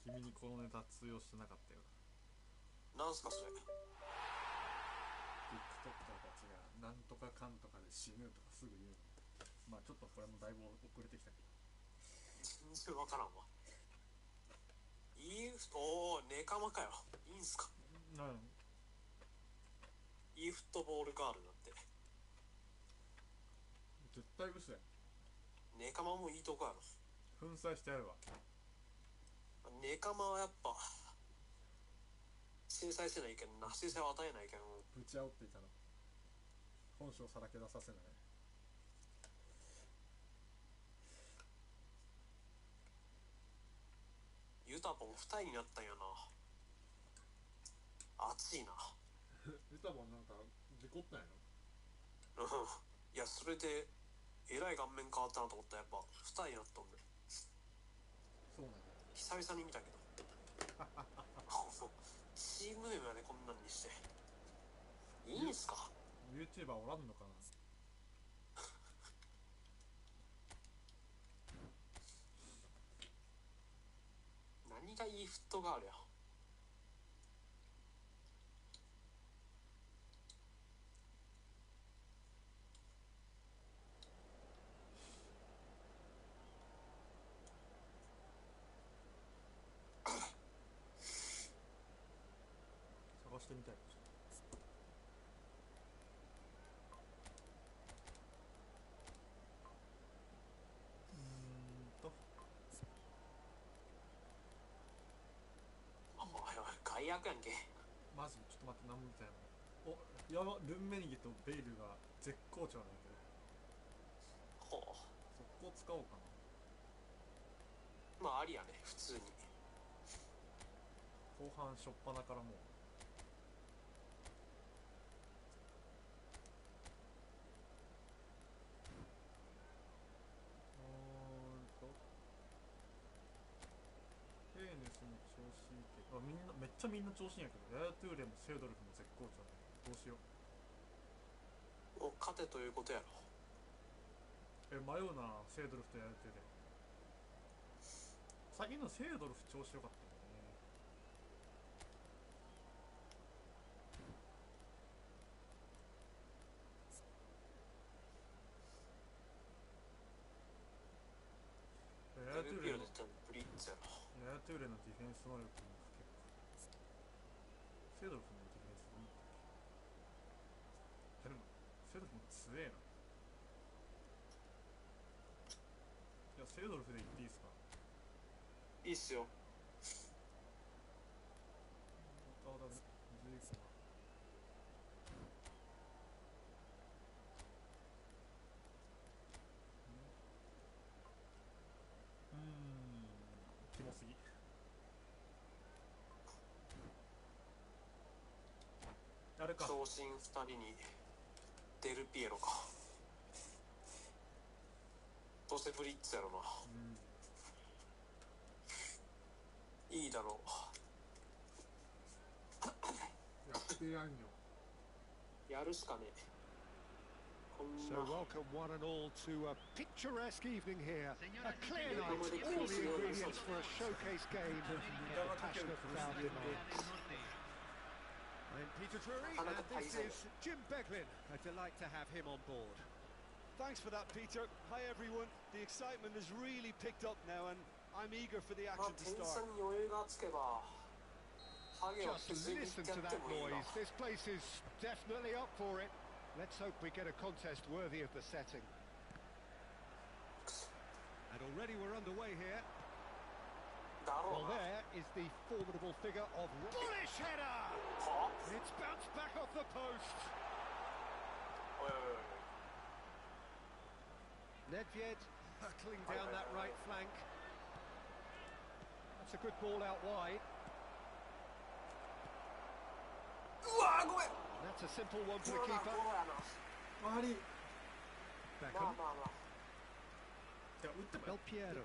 君にこのネタ通用してなかったよ。なんすかそれ。 TikToker たちがなんとかかんとかで死ぬとかすぐ言うの。まあちょっとこれもだいぶ遅れてきたけど全然わからんわ。おー、ネカマかよ。いいんすか。イーフットボールガールなんて絶対嘘や。ネカマもいいとこやろ。粉砕してやるわ。ネカマはやっぱ制裁せないけんな。制裁を与えないけんぶち煽っていたの。本性をさらけ出させない。ユタボン二重になったんやな。熱いな。ユタボンなんか事故ったんやろ。いやそれでえらい顔面変わったなと思ったらやっぱ二重になったんで。そうなんだ。久々に見たけどチーム名までこんなんにしていいんすか。 YouTuber おらんのかな。何がいいフットガールや。探してみたい。外役やんけ。マジちょっと待って、何みたいな。お、やば、ルンメニゲとベイルが絶好調なんだけど。ほう。速攻使おうかな。まあありやね、普通に。後半初っ端からもう。ヘーネスも調子いいけど、みんなめっちゃみんな調子いいんやけど、ヤヤトゥーレもセドルフも絶好調だね。どうしよう。お、勝てということやろ。迷うな、セドルフとヤヤトゥーレ。最近のセドルフ調子よかったんだよね。ヤヤトゥーレのディフェンス能力も結構セドルフのディフェンスいいんだっけ。でもセドルフも強えな。いやセドルフでいっていいっすか。いいっすよ。キモすぎ。あれか。長身2人にデルピエロか。どうせブリッツやろな。いいだろう。やってやんよ。やるしかねえ。So welcome one and all to a picturesque evening here. A clear night, all the ingredients for a showcase game. A passionate crowd tonight. I'm Peter Drury, and this is Jim Beglin. A delight to have him on board. Thanks for that, Peter. Hi everyone. The excitement has really picked up now, and I'm eager for the action to start. Just listen to that noise. This place is definitely up for it. Let's hope we get a contest worthy of the setting. And already we're underway here. Well, there is the formidable figure of bullish header. It's bounced back off the post. Nedved hurtling down that right flank. That's a good ball out wide. And that's a simple one for the keeper. Beckham. Del Piero.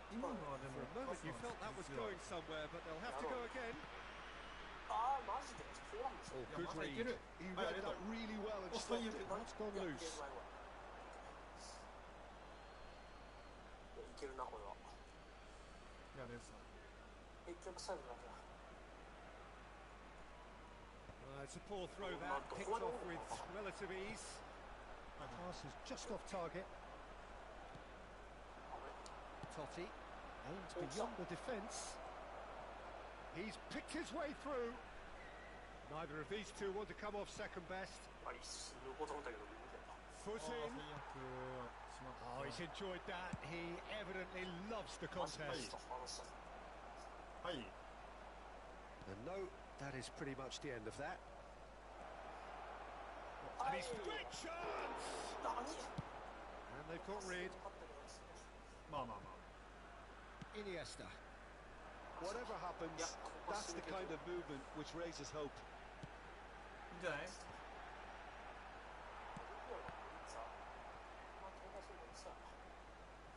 For a moment you felt that was going somewhere, but they'll have to go again. Oh, good read. He read that really well and stopped it. That's gone loose. 結局最後だけだ。It's a poor throw that, picked off with relative ease. Pass is just off target. Totti aims beyond the defence. He's picked his way through. Neither of these two want to come off second best. あり抜こうと思ったけど見てた。 Foot 最 in. 悪しまった。 Oh, he's enjoyed that. He evidently loves the マジ contest. と話した。はい。 And no, that is pretty much the end of that. And he's great chance! 何？ And they've caught rid. まあまあまあ。 Iniesta. Whatever happens, that's the kind of movement which raises hope. いいんじゃない？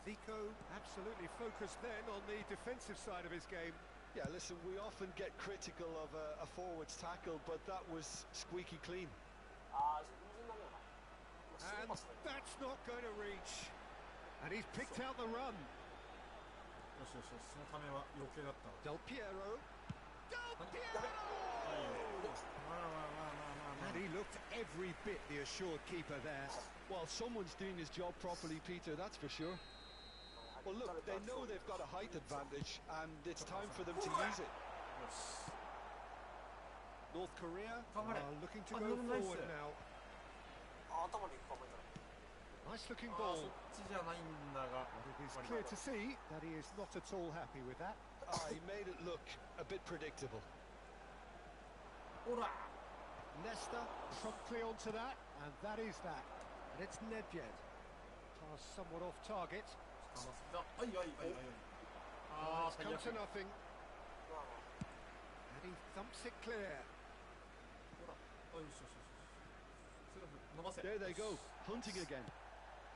Zico absolutely focused then on the defensive side of his game. Yeah, listen, we often get critical of a forward's tackle, but that was squeaky clean. ああ、全然ダメだな。 And that's not going to reach. And he's picked out the run. よしよしよし、そのためは余計だったわ。 Del Piero. Del Piero! まあまあまあまあまあまあ。 And he looked every bit the assured keeper there. Well, someone's doing his job properly, Peter, that's for sure. Well, look, they know they've got a height advantage, and it's time for them to use it. よし。 North Korea Come on. are looking to Oh, go nice. forward now. あ、頭で行くかもいいから。 Nice looking ああ、 ball. そっちじゃないんだが。 But it is clear to see that he is not at all happy with that. He made it look a bit predictable. ほら。 Leicester promptly onto that, and that is that. And it's Nedved. Pass somewhat off target. かませた。はいはいはいはい。ああ、 It's 最 come 悪。 to nothing, まあまあ。 and he thumps it clear. ほら。あ、よしよしよし。すぐ伸ばせ。 There they go, hunting again.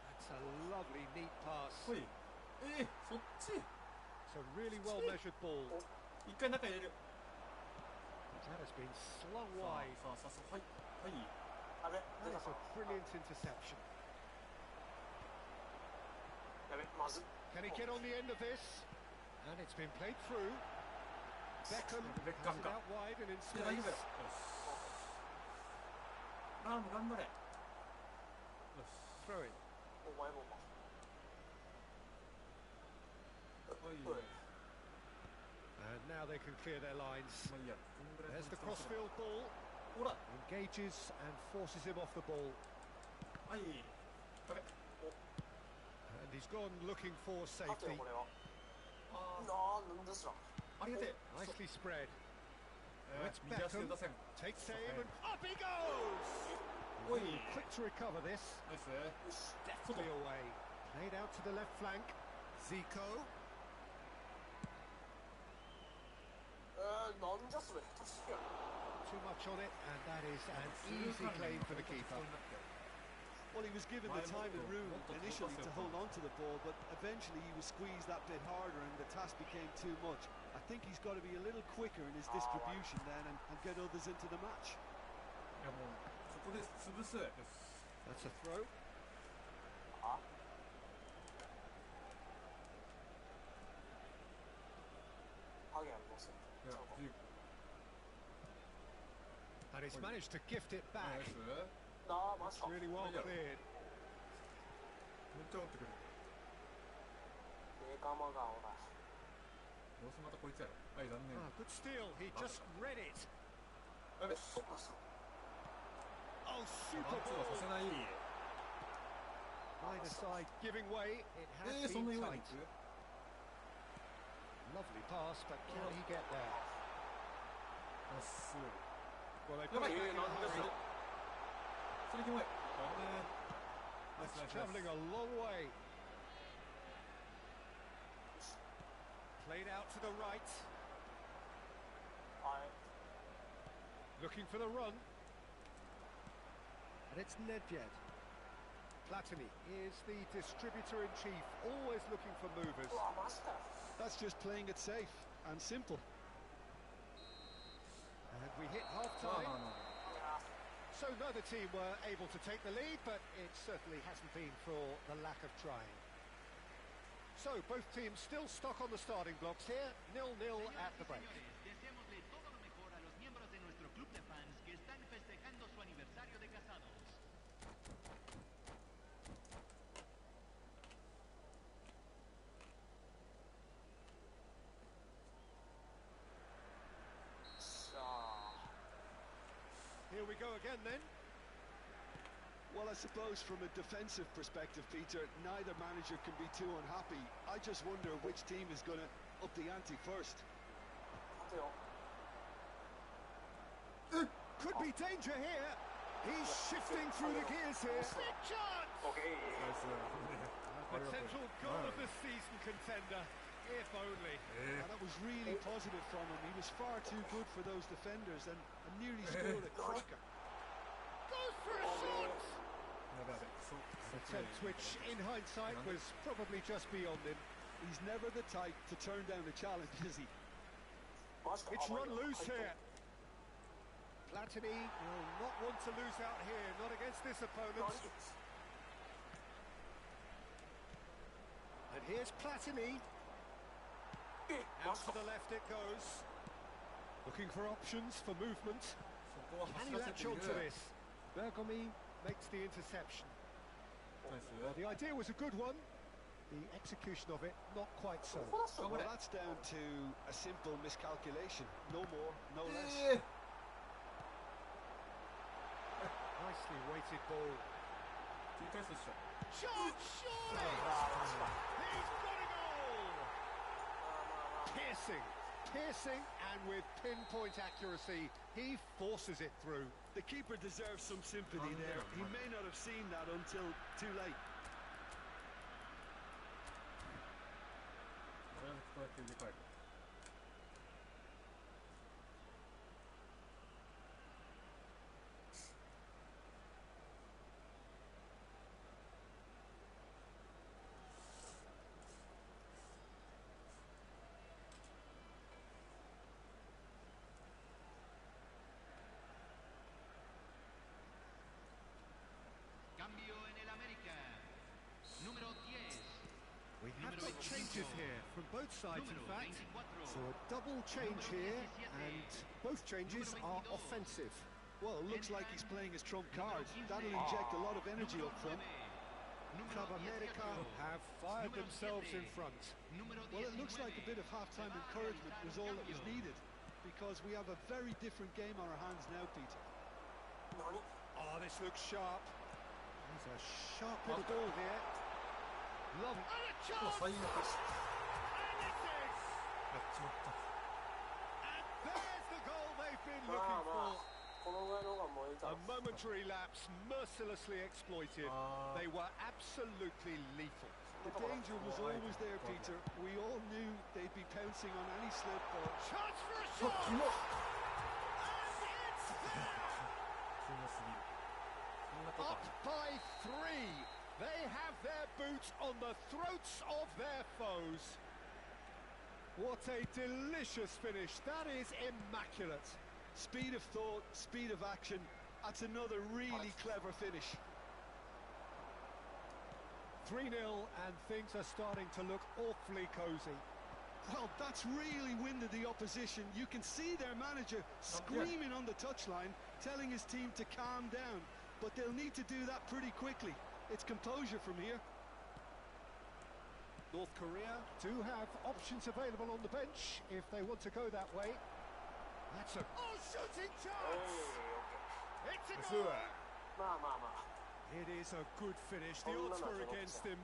That's a lovely, neat pass. ほい。そっち。 It's a really well measured ball. 一回中入れる。 That has been slung さあ wide. さあさあさあ、はいはい。やべ、 That 出た is か a な。 brilliant interception. やべ、まず。 Can he get on the end of this? And it's been played through. Beckham has it out wide and in いや、大丈夫だよ。 space. よし。ラーム頑張れ。よし。 Throw in. お前もか。おい。おい。 And now they can clear their lines. まあいいや。こんぐらい There's the crossfield ball. ほら。 Engages and forces him off the ball. はい。やべ。 And he's gone looking for 勝て safety. よ、これは。あなんですら。ありがてえ。 Nicely spread. 右足で出せん。 Takes aim and up he goes! おい。 Quick to recover this. ナイス。よし。 Deftly away. Played out to the left flank. Zico. なんじゃそれ。下手すぎや。 Too much on it, and that is an easy claim for the keeper. Well, he was given the time and room initially to hold on to the ball, but eventually he was squeezed that bit harder and the task became too much. I think he's got to be a little quicker in his distribution then and get others into the match. いやもうここで潰す。よし。 That's a throw. あ、ハゲやりますよ。いや、ジー And he's managed to gift it ナ back. イス。マジか。 Really well Yeah. cleared. めっちゃ打ってくる。ネカマがおら。どうせまたこいつやろ。はい残念。 Ah, good steal. He just read it. やべ。そっかそっか。 Oh, ワン super ツーはさ ball. せない。 Either side giving way. It has そんな been 弱い tight. に行く？ Lovely pass, but can he get there? あっす。 Well, they や put ばい。 it back in なんで a そ hurry. れ。それキモい。ナイスナイ It's スナイ travelling ス。 a long way. Played out to the right. はい。 Looking for the run. And it's Nedved. Platini is the distributor-in-chief, always looking for movers. うわ、マジかよ。 That's just playing it safe and simple. And we hit まあ half-time. まあまあ。 So neither team were able to take the lead, but it certainly hasn't been for the lack of trying. So, both teams still stuck on the starting blocks here, 0-0 at the break. Deseémosle todo lo mejor a los miembros de nuestro club de fans que están festejando su aniversario de casados. Here we go again then. Well, I suppose from a defensive perspective, Peter, neither manager can be too unhappy. I just wonder which team is going to up the ante first. Could be danger here. He's shifting through the gears here. Big chance! Okay. A potential goal of the season contender, if only. And that was really positive from him. He was far too good for those defenders and nearly scored a cracker. Goes for a shot! Attempt which, in hindsight, was probably just beyond him. He's never the type to turn down a challenge, is he? It's run loose here. Platini will not want to lose out here, not against this opponent. And here's Platini. Out to the left it goes. Looking for options for movement. Can he latch onto this? Bergomi makes the interception. Well, the idea was a good one. The execution of it, not quite so. Well, that's down to a simple miscalculation. No more, no less. Nicely weighted ball. Shot, surely! He's got a goal! Piercing, and with pinpoint accuracy, he forces it through. The keeper deserves some sympathy there. He may not have seen that until too late. Cambio en el América. Número 10. We have got changes here from both sides, in fact. So a double change here, and both changes are offensive. Well, it looks like he's playing his trump card. That'll inject a lot of energy up front. Club America have fired themselves in front. Well, it looks like a bit of half-time encouragement was all that was needed, because we have a very different game on our hands now, Peter. Oh, this looks sharp. There's a sharp little ball here. Love and a chance! And it is! And there's the goal they've been looking for. A momentary lapse mercilessly exploited. They were absolutely lethal. The danger was always there, Peter. We all knew they'd be pouncing on any slip ball. Chance for a shot! And it's there! Up by 3. They have their boots on the throats of their foes. What a delicious finish. That is immaculate. Speed of thought, speed of action. That's another really clever finish. 3-0 and things are starting to look awfully cosy. Well, that's really winded the opposition. You can see their manager screaming on the touchline, telling his team to calm down. But they'll need to do that pretty quickly. It's composure from here. North Korea do have options available on the bench if they want to go that way. That's a shooting chance! It's a goal! It is a good finish. The odds were against him.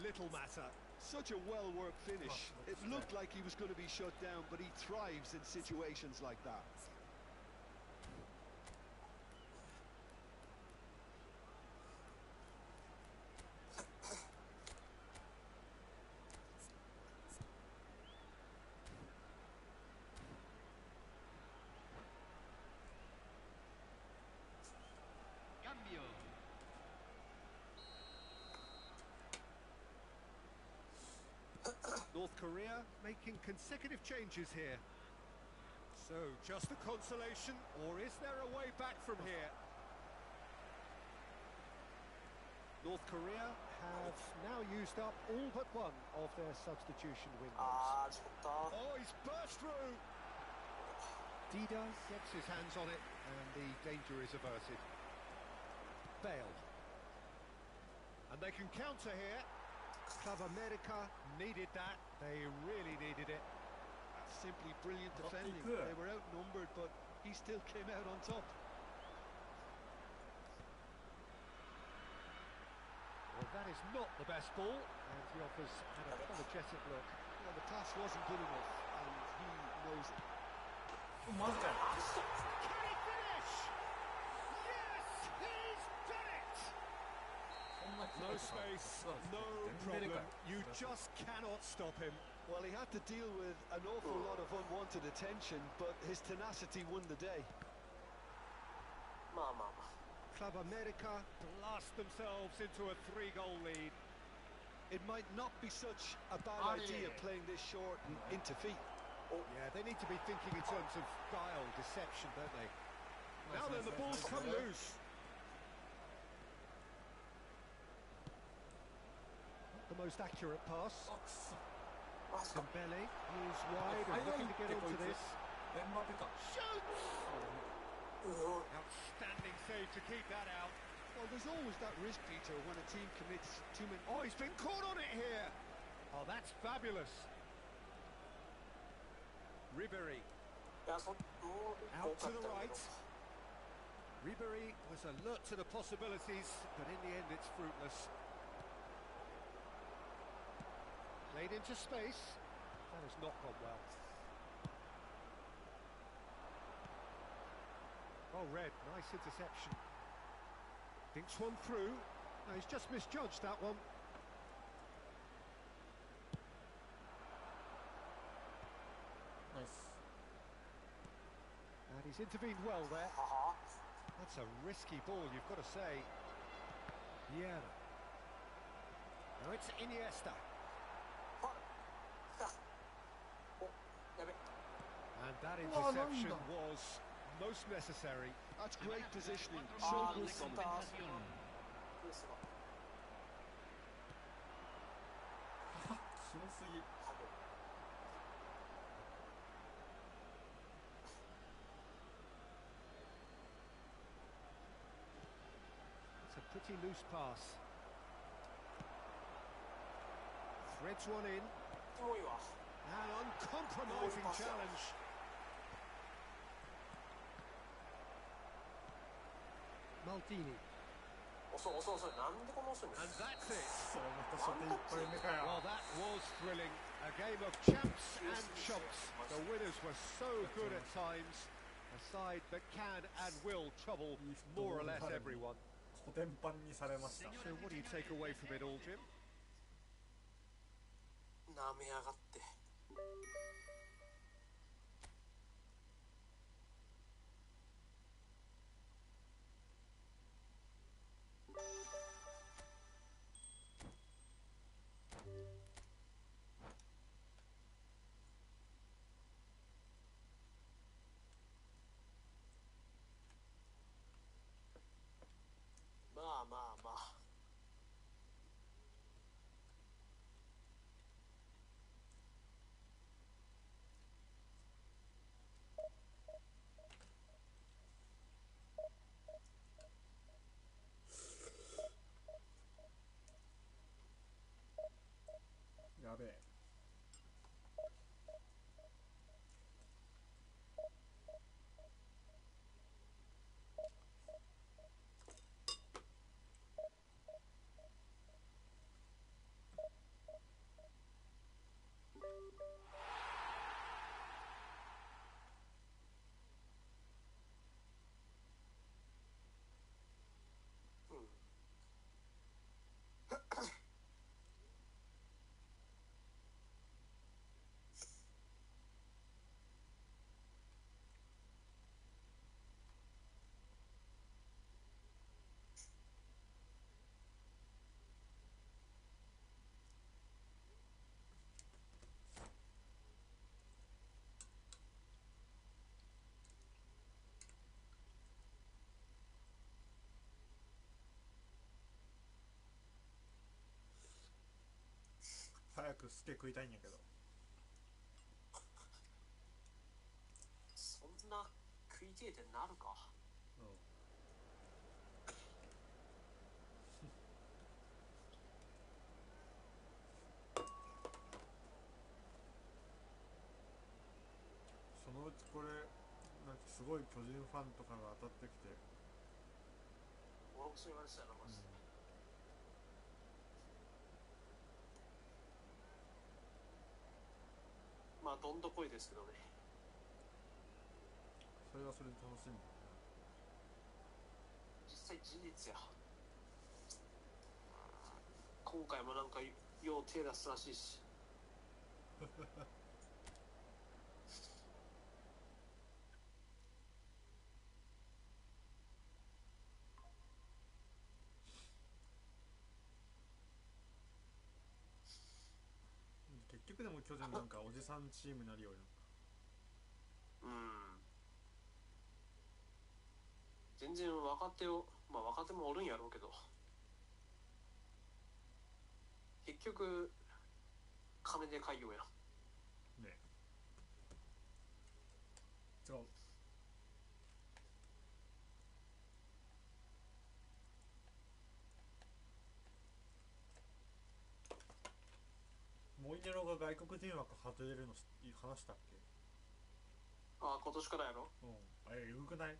Little matter. Such a well-worked finish. It looked like he was going to be shut down, but he thrives in situations like that. Cambio. North Korea making consecutive changes here. So, just a consolation, or is there a way back from here? North Korea have now used up all but one of their substitution windows. あー、ちょっと。 Oh, he's burst through. Dida gets his hands on it, and the danger is averted. Bale. And they can counter here. Club America needed that. They really needed it. That's simply brilliant Not defending. good. They were outnumbered, but he still came out on top. Well, that is not the best ball, and he offers an apologetic look. Well, the pass wasn't good enough, and he knows it. マジかよ。 Can he finish? Yes, he's done it! そんな No space, no problem. You just cannot stop him. Well, he had to deal with an awful lot of unwanted attention, but his tenacity won the day. まあまあまあ。 Club America blast themselves into a 3-goal lead. It might not be such a bad idea playing this short and into feet. Yeah, they need to be thinking in terms of guile, deception, don't they? Now then, the ball's come loose. Not the most accurate pass. あ、くそ。 Dembele is wide and looking to get onto this. エンバペか。 Shoots! Outstanding save to keep that out. Well, there's always that risk, Peter, when a team commits too many... Oh, he's been caught on it here. Oh, that's fabulous. Ribery いや、もう out 多 to か the ったけ right. ど。 Ribery was alert to the possibilities, but in the end it's fruitless. Played into space. That has not gone well. Oh, Red, nice interception. Thinks one through. No, he's just misjudged that one. Nice. And he's intervened well there. はは That's a risky ball, you've got to say. Yeah. Now it's Iniesta. は来た。お、やべ。 And that Oh, interception London. was most necessary. That's great positioning. Ah, So good listen. from the... ですが。キモすぎ。多分。 It's a pretty loose pass. Threads one in. キモいわ。 An uncompromising Oh, pass. challenge. Maldini. 遅い遅い遅い。なんでこの遅いんで And す that's it. そう、また初手一杯目かよ。 Well, that was thrilling. A game of champs and chumps. The winners were so good at times. A side that can and will trouble more or less everyone. コテンパンにされました。 So what do you take away from it all, Jim? なめやがって。まあまあまあ。早くスケ食いたいんやけど。そんな食いてえってなるか。うん。そのうちこれなんかすごい巨人ファンとかが当たってきて、俺もそう言われてたよなマジで。まあどんどこいですけどね。それはそれで楽しみだね。実際事実や。今回もなんかよう手出すらしいし。結局でも巨人なんかおじさんチームになるようやんか。全然若手を、まあ若手もおるんやろうけど、結局金で買いようやんね。違う。モイネロが外国人枠外れるの話したっけ？ああ今年からやろ。うん。あれ、えぐくない？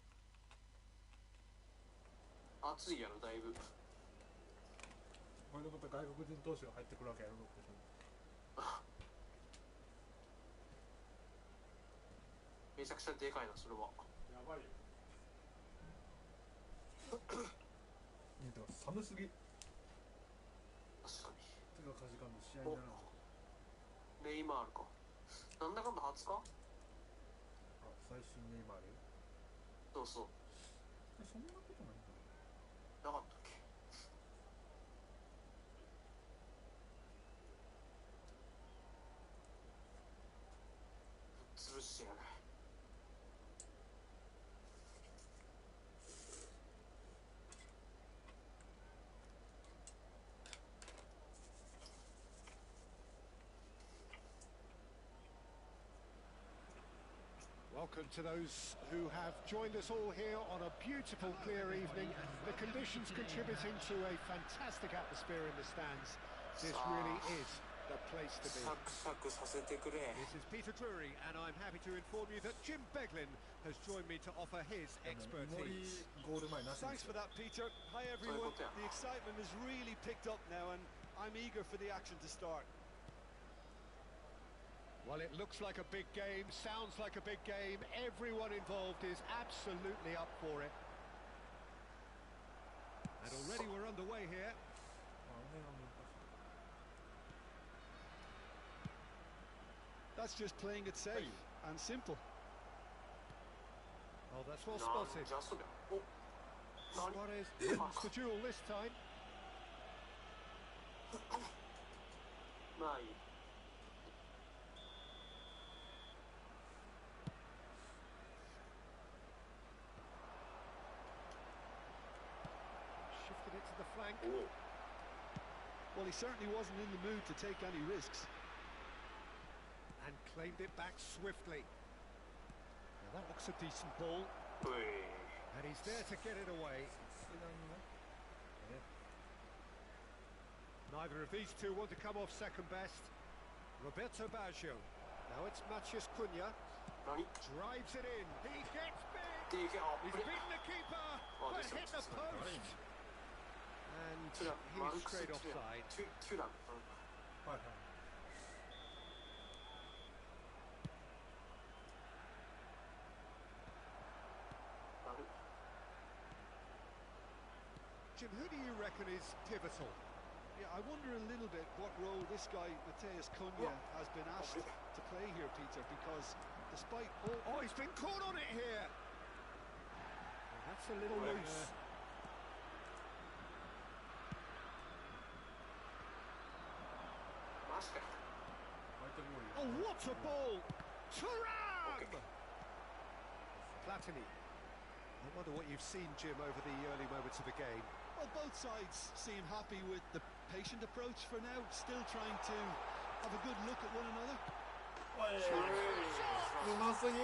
熱いやろだいぶ。これでまた外国人投手が入ってくるわけやろって。めちゃくちゃでかいなそれは。やばいよ。でも寒すぎ。確かに。手がかじかんで試合にならない。ネイマールか。なんだかんだ20日？あ、最新ネイマール？そうそう。そんなことないんだ。なかったっけ？潰してやる。Welcome to those who have joined us all here on a beautiful, clear evening. The conditions contributing to a fantastic atmosphere in the stands. This really is the place to be. サクサクさせてくれ。 This is Peter Drury, and I'm happy to inform you that Jim Beglin has joined me to offer his 森 expertise. ゴール前なしに Thanks for that, Peter. Hi, everyone. The excitement has really picked up now, and I'm eager for the action to start. Well, it looks like a big game, sounds like a big game. Everyone involved is absolutely up for it. And already we're underway here. That's just playing it safe and simple. Oh, that's well なん spotted. じゃそりゃ。お、何？ Suarez wins the duel this time. まあいい。Shifted it to the flank. お。 Well, he certainly wasn't in the mood to take any risks. And claimed it back swiftly. Now that looks a decent ball. うい。 And he's there to get it away. Neither of these two want to come off second best. Roberto Baggio. Now it's Maciej Cunha. 何？ Drives it in. He gets big. でいけ。あ、 He's これ。 beaten the keeper. Oh, But this hit the looks post. And それはマル he's クス・ straight テュラ offside. ン。テュラン。はいはい。Jim, who do you reckon is pivotal? Yeah, I wonder a little bit what role this guy, Matheus Cunha, has been asked to play here, Peter, because despite all... Oh, he's been caught on it here. Well, that's a little loose. Oh, what a ball! Thuram! Platini. I wonder what you've seen, Jim, over the early moments of the game. Well, both sides seem happy with the patient approach for now, still trying to have a good look at one another. うますぎー。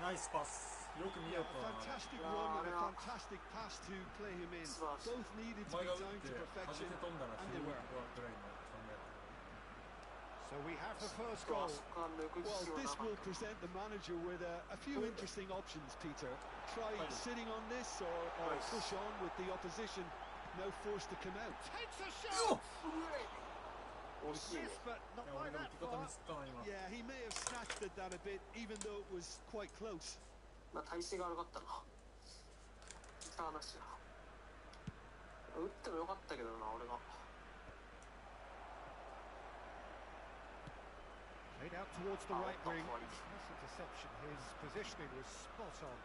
ナイスパス。よく見よ A うと。 fantastic run and a fantastic pass to play him in. Both needed to お前 be が打っ down て to 弾け perfection, 飛んだら and 死 they ぬ were. ぐらいの考え So we have the first うわ goal. そこから抜く Well, 必要な this かっ will た present the manager with a few interesting options, Peter. Try sitting on this or push on with the opposition, now forced to come out. Takes a shot. 惜しいね Missed, but い not や by 俺が that 味方 far. ミスったな今。 Yeah, he may have snatched at that a bit, even though it was quite close. まあ体勢が悪かったな見た話だ打ってもよかったけどな俺が Played out towards the right wing. Outside. That's a deception. His positioning was spot on.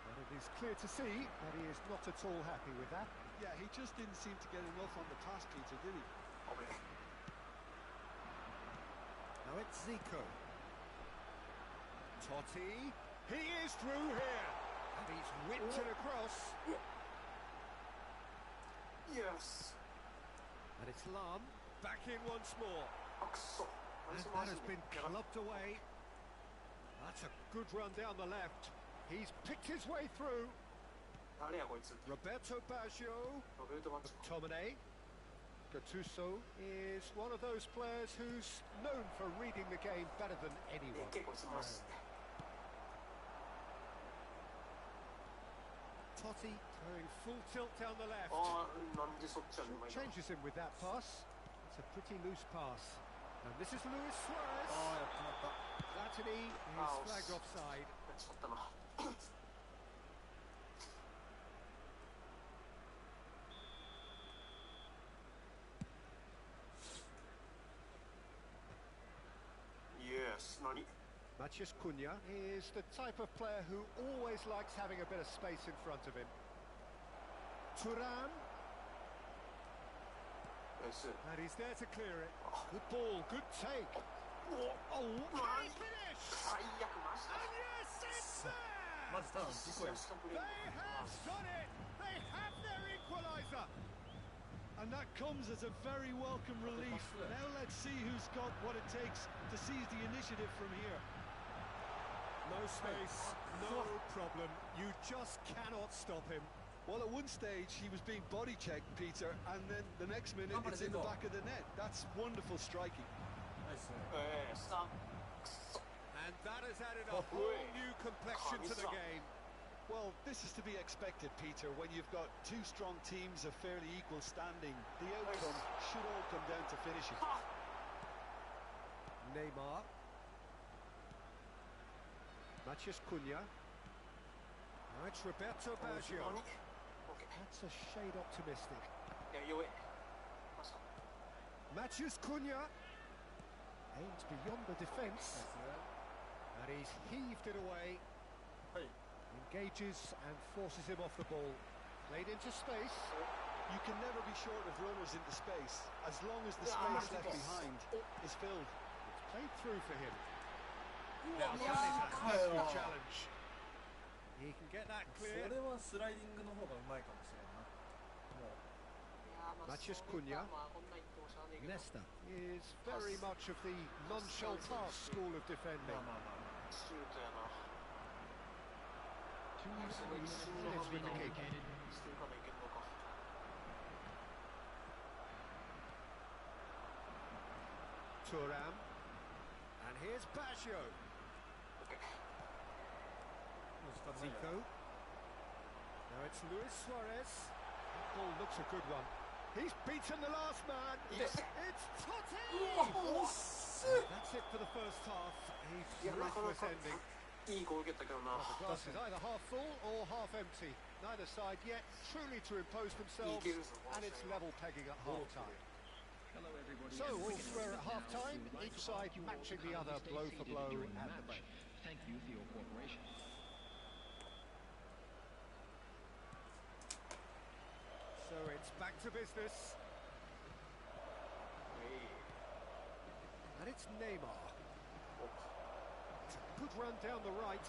But it is clear to see that he is not at all happy with that. Yeah, he just didn't seem to get enough on the pass, Peter, did he? 危ね Now it's Zico. Totti. He is through here. And he's whipped it across. Yes And it's Lam. Back in once more. あくそ And that has been clubbed away. That's a good run down the left. He's picked his way through. 誰やこいつ Roberto Baggio. ロベルト・バンチ McTominay. Gattuso is one of those players who's known for reading the game better than で anyone. っけえこいつマジで Totti going full tilt down the left. ああなんでそっちはうまいな Changes him with that pass. It's a pretty loose pass. And this is Luis ああ Suarez. やってなった。 Platini is flagged offside. やっちまったな Yes 何 Matheus Cunha is the type of player who always likes having a bit of space in front of him. Thuram, ナイス and he's there to clear it. Good ball, good take. お Oh, can マ he ジ finish? 最悪マジ And yes, it's there! マジただの事故やん。 They have done it! They have their equaliser! And that comes as a very welcome relief. Now let's see who's got what it takes to seize the initiative from here. No space, no problem. You just cannot stop him. Well, at one stage he was being body checked, Peter, and then the next minute it's in the back of the net. That's wonderful striking. ナイス。さくそ And that has added a whole new complexion to the game. Well, this is to be expected, Peter, when you've got two strong teams of fairly equal standing. The outcome should all come down to finishing. Neymar. Matheus Cunha. Now it's Roberto Baggio. 何 OK That's a shade optimistic. いや弱えました Matheus Cunha aims beyond the defence, ナイ and he's heaved it away. ス。はい。 Engages and forces him off the ball. Played into space. You can never be short of runners into space, as long as the space left behind is filled. It's played through for him. Yeah, Now that is a hefty yeah. challenge. He can get that そ clear. れはスライディングの方がうまいかもしれんな。もう。いやまあ Matheus それ Cunha. まあこんなん言ってもしゃあねえけど Nesta is very much of the nonchalant school of defending. まあまあまあまあ。シュートやな Two So minutes it's has been not indicated. していかないけんのか Thuram. And here's Baggio. OK もう仕方ないや Zico. Now it's Luis Suarez. That ball looks a good one. He's beaten the last man. Yes. It's Totti! おっす That's it for the first half. A いやなかな breathless か ending. いいゴール蹴ったけどな The glass is either half full or half empty. Neither side yet truly to impose themselves, and it's level pegging at half time. Hello, everybody. So, and all quick square at announcement. half time, If you'd like each to side barbecue or matching the cooking, other stay blow for seated blow during the at the match. break. Thank you for your cooperation. So it's back to business, and it's Neymar. It's a good run down the right.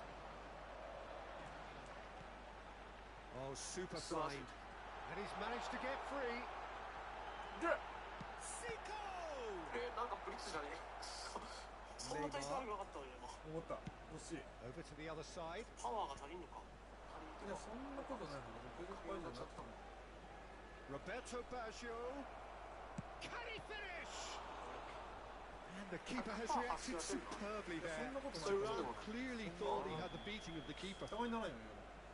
Oh, super Smart. find. And he's managed to get free. なんかブリッツじゃねえ。そんな体勢悪くなかったのに今。思った。惜しい。い Over to the other side. パワーが足りんのか。や、そんなことないの。60倍じゃなくても。Roberto Baggio. Can he finish? And the keeper has reacted superbly there. Thuram clearly thought he had the beating of the keeper. たまにならないよね。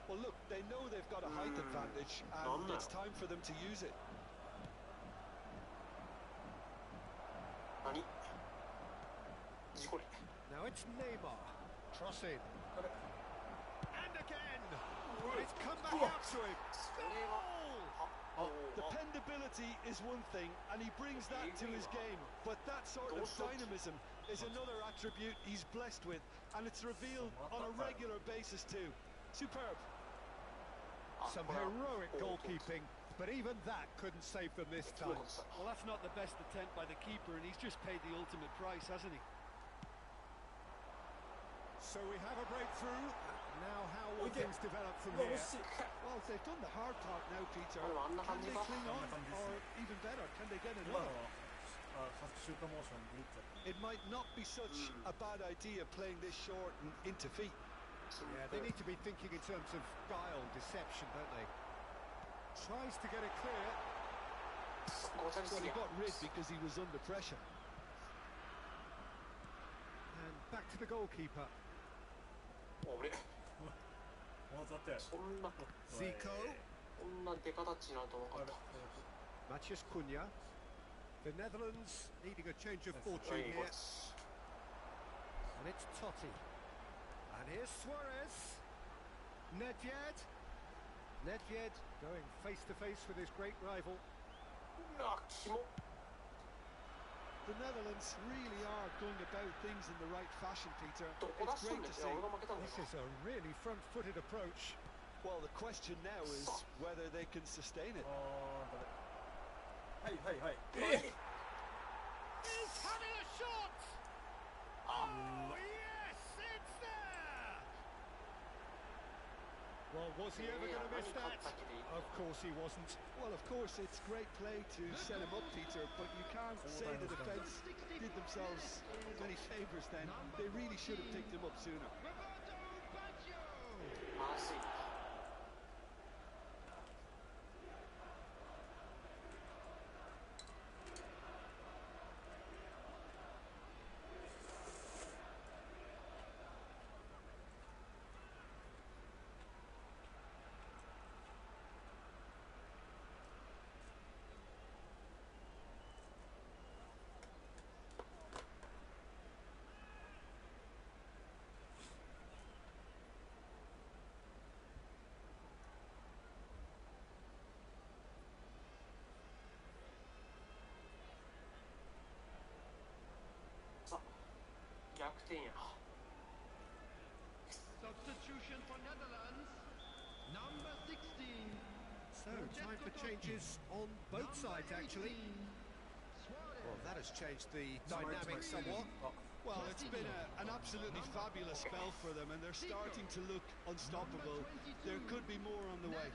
Well, look, they know they've got a height advantage, and it's time for them to use it. 何？事故れ。 Now it's Neymar. Cross in. And again. It's come back out to him. Goal! Dependability is one thing, and he brings that to his game. But that sort of dynamism is another attribute he's blessed with, and it's revealed on a regular basis too. Superb. Some heroic goalkeeping, but even that couldn't save them this time. Well, that's not the best attempt by the keeper, and he's just paid the ultimate price, hasn't he? So we have a breakthrough. Now how will things develop from here? Well, they've done the hard part now, Peter. Can they cling on? Or even better, can they get 今の another? はシュートモーションブリッツやった。 It might not be such a bad idea playing this short and into feet. Yeah, they need to be thinking in terms of guile, deception, don't they? Tries to get it clear. Well, he got rid because he was under pressure. And back to the goalkeeper. 俺、もうだって。そんな Zico. こんなデカタッチになると思わなかった。 Matthias Cunha. The Netherlands needing a change of fortune here. And it's Totti. And here's Suarez. Nedved. Nedved going face to face with his great rival. あ、キモ。 The Netherlands really are going about things in the right fashion, Peter. どこ出 It's すん great で to すよ。 see. 俺が負けたんだ This よ。 is a really front-footed approach. Well, the question now is whether they can sustain it. はいはいはい。 He's having a shot! Oh, yes! It's there! Well, was he ever going to miss that? Of course he wasn't. Well, of course, it's great play to set him up, Peter, but you can't say the defence did themselves many favours then. They really should have picked him up sooner. まずい。逆転や。 Substitution for Netherlands. Number 16. So, time for changes on both sides, actually. Well, that has changed the dynamic somewhat. Well, it's been an absolutely fabulous spell for them, and they're starting to look unstoppable. There could be more on the way.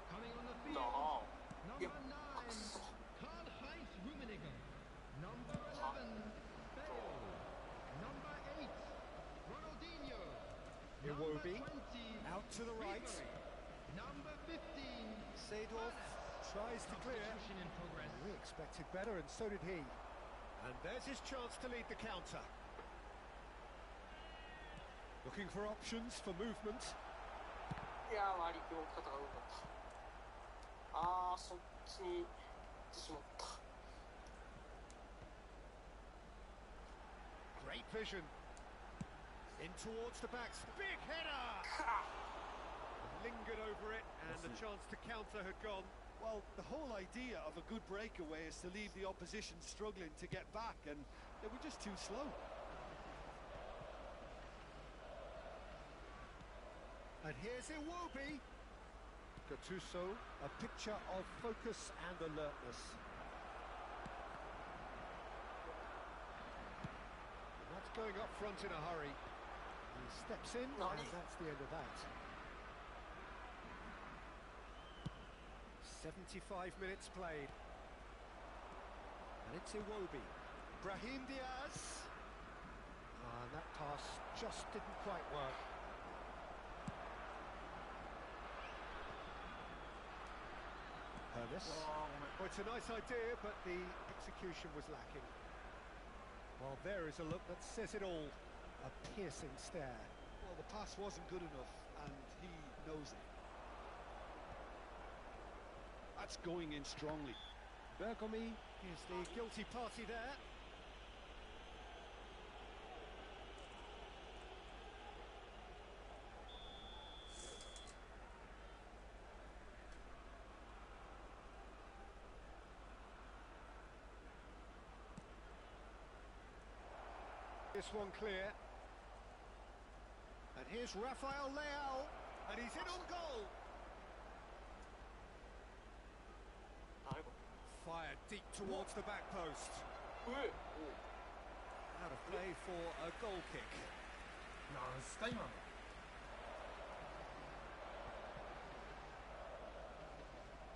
Coming on the な field. あ。いや、 Number 9. くそ。 Karl-Heinz Rummenigge. Number 11. Bale. Number 8. Ronaldinho. Iwobi, Number 20. out to the right. Ribery. Number 15. Seedorf tries to clear. Substitution in progress. We expected better, and so did he. And there's his chance to lead the counter. Looking for options for movement. いや、割り置き方が良かった。ああ、そっちに行ってしまった。 Great vision. In towards the backs. Big header! Lingered over it, and the chance to counter had gone. Well, the whole idea of a good breakaway is to leave the opposition struggling to get back, and they were just too slow. And here's Iwobi. Gattuso, a picture of focus and alertness. That's going up front in a hurry. He steps in, and that's the end of that. 75 minutes played. It's Iwobi. Brahim Diaz. And that pass just didn't quite work. Hermes. Well, it's a nice idea, but the execution was lacking. Well, there is a look that says it all. A piercing stare. Well, the pass wasn't good enough, and he knows it. That's going in strongly. Bergomi is the guilty party there. This one clear. And here's Rafael Leao, and he's in on goal. Fired deep towards the back post. Out of play for a goal kick. なんすか今の。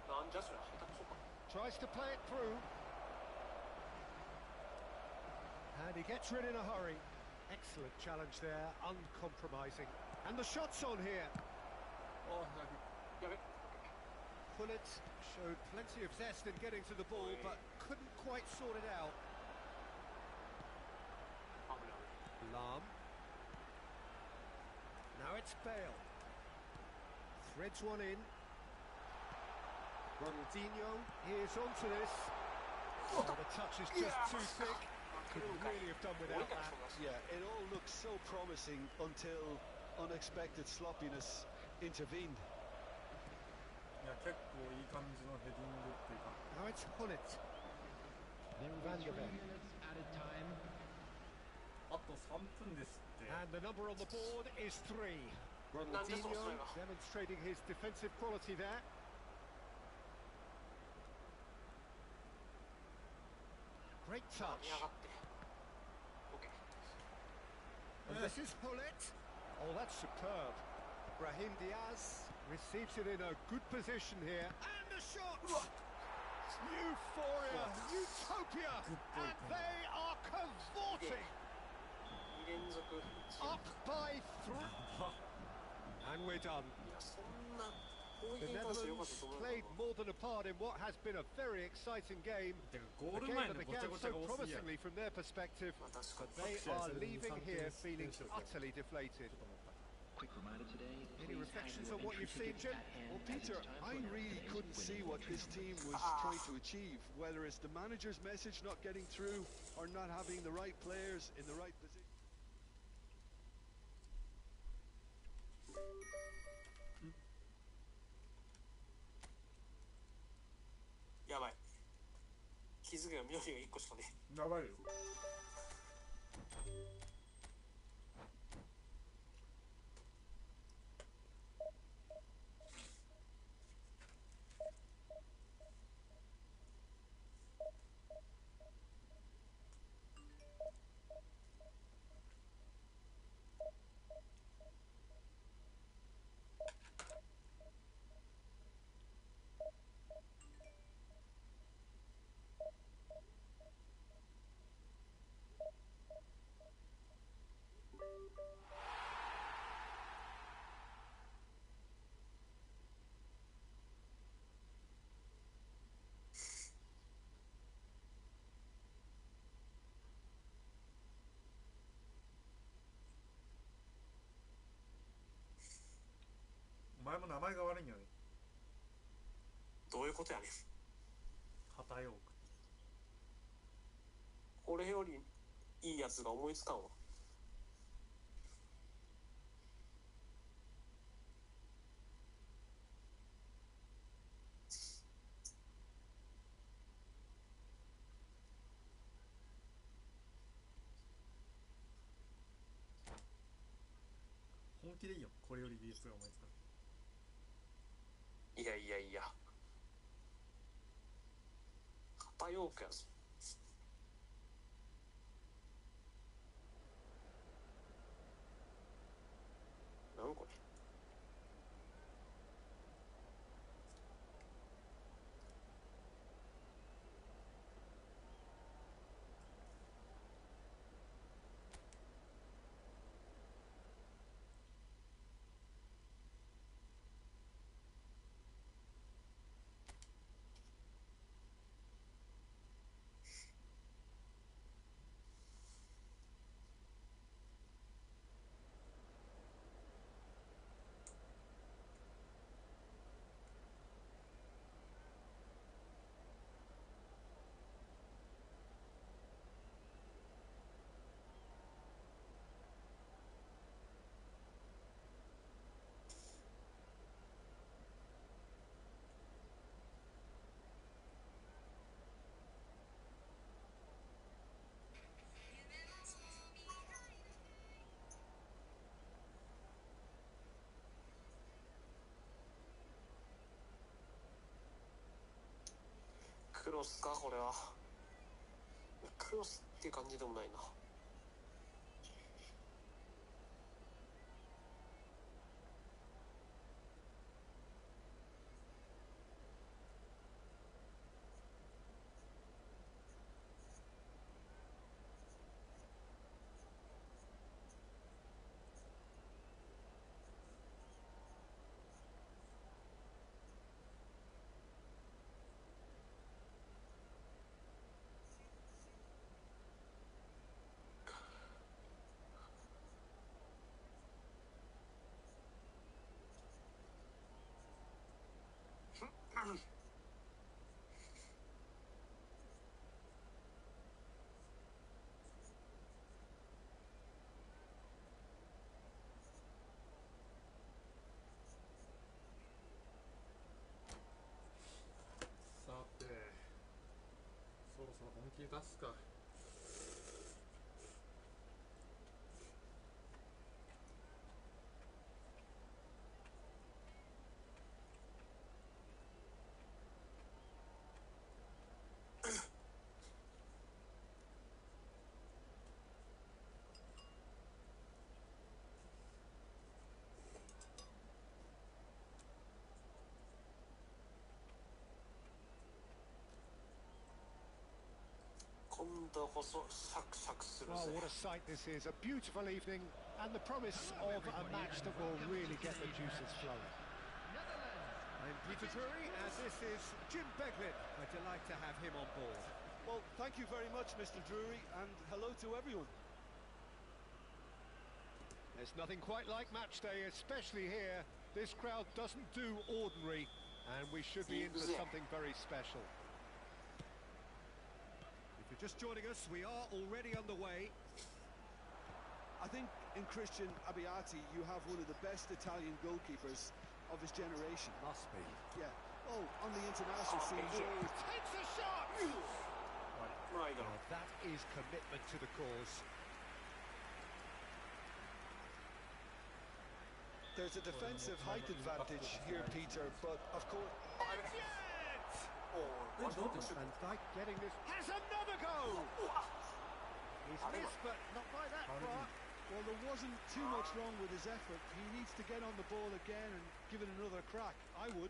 なんじゃそれ、下手くそか。 Tries to play it through. And he gets rid in a hurry. Excellent challenge there, uncompromising. And the shot's on here. やべ。 Pullet showed plenty of zest in getting to the ball, but couldn't quite sort it out. 危ない。 Lam. Now it's Bale. Threads one in. Ronaldinho, here's onto this. Oh, the touch is just too thick. Could really have done without that. Yeah, it all looked so promising until unexpected sloppiness intervened. いや結構いい感じのヘディングっていうか。 Now it's Pullet. Van de Ven. あと3分ですって。 And the number on the board is 3. Ronaldinho demonstrating his defensive quality there. Great touch. 見上がって。OK。 And this is Pullet. Oh, that's superb. Brahim Diaz receives it in a good position here. And a shot! Euphoria, utopia, and they are cavorting. 2連続。 Up by 3. And we're done. いや、そんな攻 The 撃に関して良かった Netherlands と思う played more than a part in what has been a very exciting game. てかゴ A ール game 前 that のごち began ゃごちゃ so が多すぎや。 promisingly from their perspective, まあ確か but に。 they are leaving here feeling utterly deflated. Quick reminder today. Any reflections on what you've seen, Jim? Well, Peter, I really couldn't see what this team was trying to achieve, whether it's the manager's message not getting through or not having the right players in the right position. やばい。気づけば緑が1個しかね。やばいよ。お前も名前が悪いんやね。どういうことやねん。片ヨーク。これよりいいやつが思いつかんわ。本気でいいよ。これよりいいやつが思いつかいやいやいや。片ヨークやぞ。なんこれ。クロスかこれは。クロスっていう感じでもないな。さて、そろそろ本気に出すか。今度こそシャクシャクする Well, ぜ。 what a sight this is. A beautiful evening and the promise of a match that will really get the juices flowing. I'm Peter Drury, and this is Jim Beglin. A delight to have him on board. Well, thank you very much, Mr. Drury, and hello to everyone. There's nothing quite like match day, especially here. This crowd doesn't do ordinary, and we should be in for something very special. If you're just joining us, we are already underway. I think in Christian Abbiati, you have one of the best Italian goalkeepers of his generation. Must be. Yeah. Oh, on the international scene. Takes a shot! まあいいだろう。 That is commitment to the cause. There's a defensive height advantage here, Peter, but of course... おお、マジで面白い。 Van Dijk getting this. Has another go! He's missed, but not by that far. Well, there wasn't too much wrong with his effort. He needs to get on the ball again and give it another crack. I would.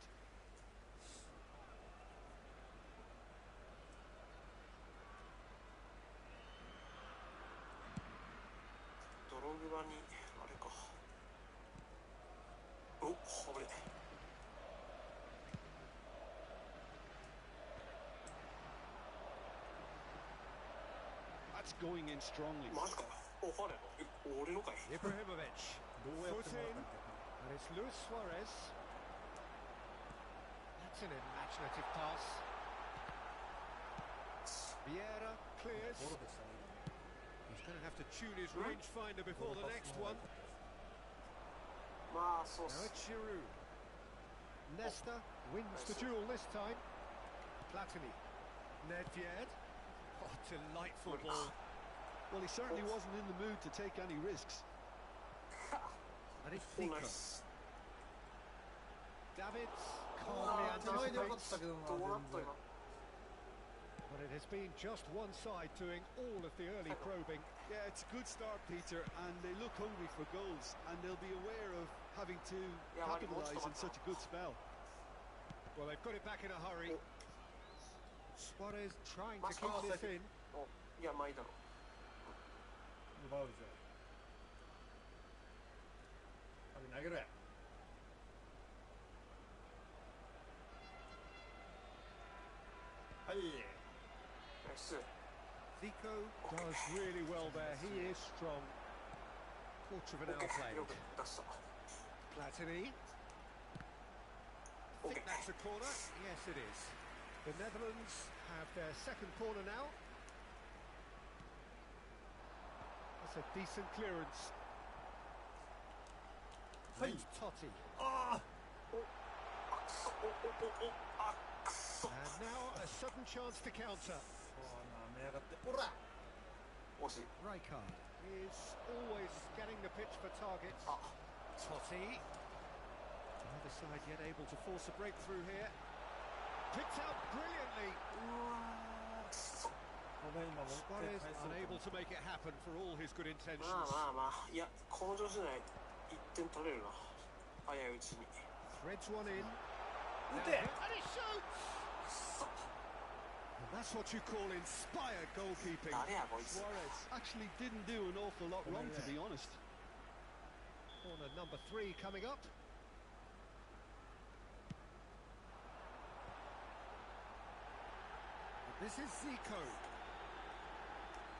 ドログバにあれか。お、危ね。 That's going in strongly. マジか。お、ファレル。俺のかい。 Ibrahimovic. どうやって Foot もら in. ったんだ And it's Luis Suarez. That's an imaginative pass. Vieira けど。 clears. ボロでしたね。 He's going to have to tune his rangefinder before the next one. まあ、そうっ Now す。 it's Giroud. Nesta wins the duel this time. Platini. Nedved. Oh, delightful ball. Well, he certainly wasn't in the mood to take any risks. And it's お、ナ Zico. イス。 Davids あ calmly ー、繋いでよかっ anticipates. たけどな。どうなった今。 But it has been just one side doing all of the early probing. Yeah, it's a good start, Peter, and they look hungry for goals, and they'll be aware of having to Yeah, well, capitalise in most such a good spell. Well, they've got it back in a hurry. Suarez trying to Must keep pass this it. in. お、いや、まあいいだろう。奪うぜ。あれ投げろや。はい。ナイス。 Zico does really well there. He is strong. Quarter of an hour よ played. く出した。 Platini. Think Okay. that's a corner? Yes, it is. The Netherlands have their second corner now. That's a decent clearance. はい。 And Totti. ああ。お、あ、くそ。お、お、お、お、あ、くそ。 And now a sudden chance to counter. そうなめやがって。おら。惜しい。 Rijkaard is always getting the pitch for targets. あ、 Totti. Neither side yet able to force a breakthrough here. picked out brilliantly. ごめん今もう一回 Suarez 返そうと unable to make it happen for all his good intentions. まあまあまあ、いや、この調子じゃないと1点取れるな。早いうちに。Threads one in. 打て And he shoots! And that's what you call inspired goalkeeping. 誰やこいつ。 Suarez actually didn't do an awful lot wrong, to be honest. Corner number 3 coming up. This is Zico.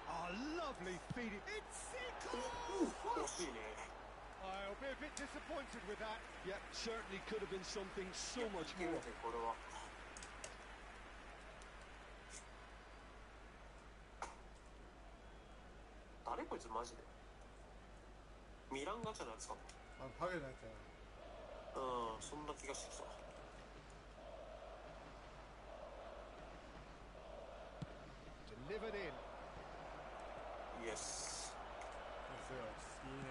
Oh, lovely feeding. It's Zico! 惜しいね。 I'll be a bit disappointed with that. Yeah, certainly could have been something so much いける more. ね、これは。誰こいつマジで。ミランガチャのやつかあのハゲのやつやな。うん、そんな気がしてきた。Delivered in. イエス。いいね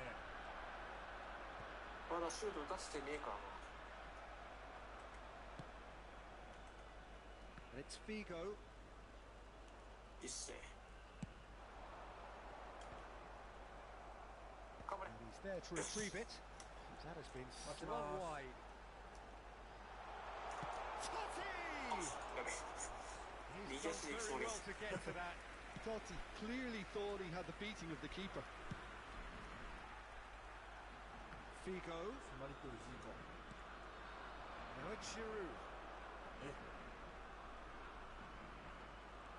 まだシュート打たせてねえからな。 And it's Figo. いいっすね。頑張れ。 And he's there to retrieve it. That has been slung wide. Totti! やべ。 He's He done just needs very to well to get to that. Totti clearly thought he had the beating of the keeper. Figo. 迫り来るジーコ Now it's Giroud.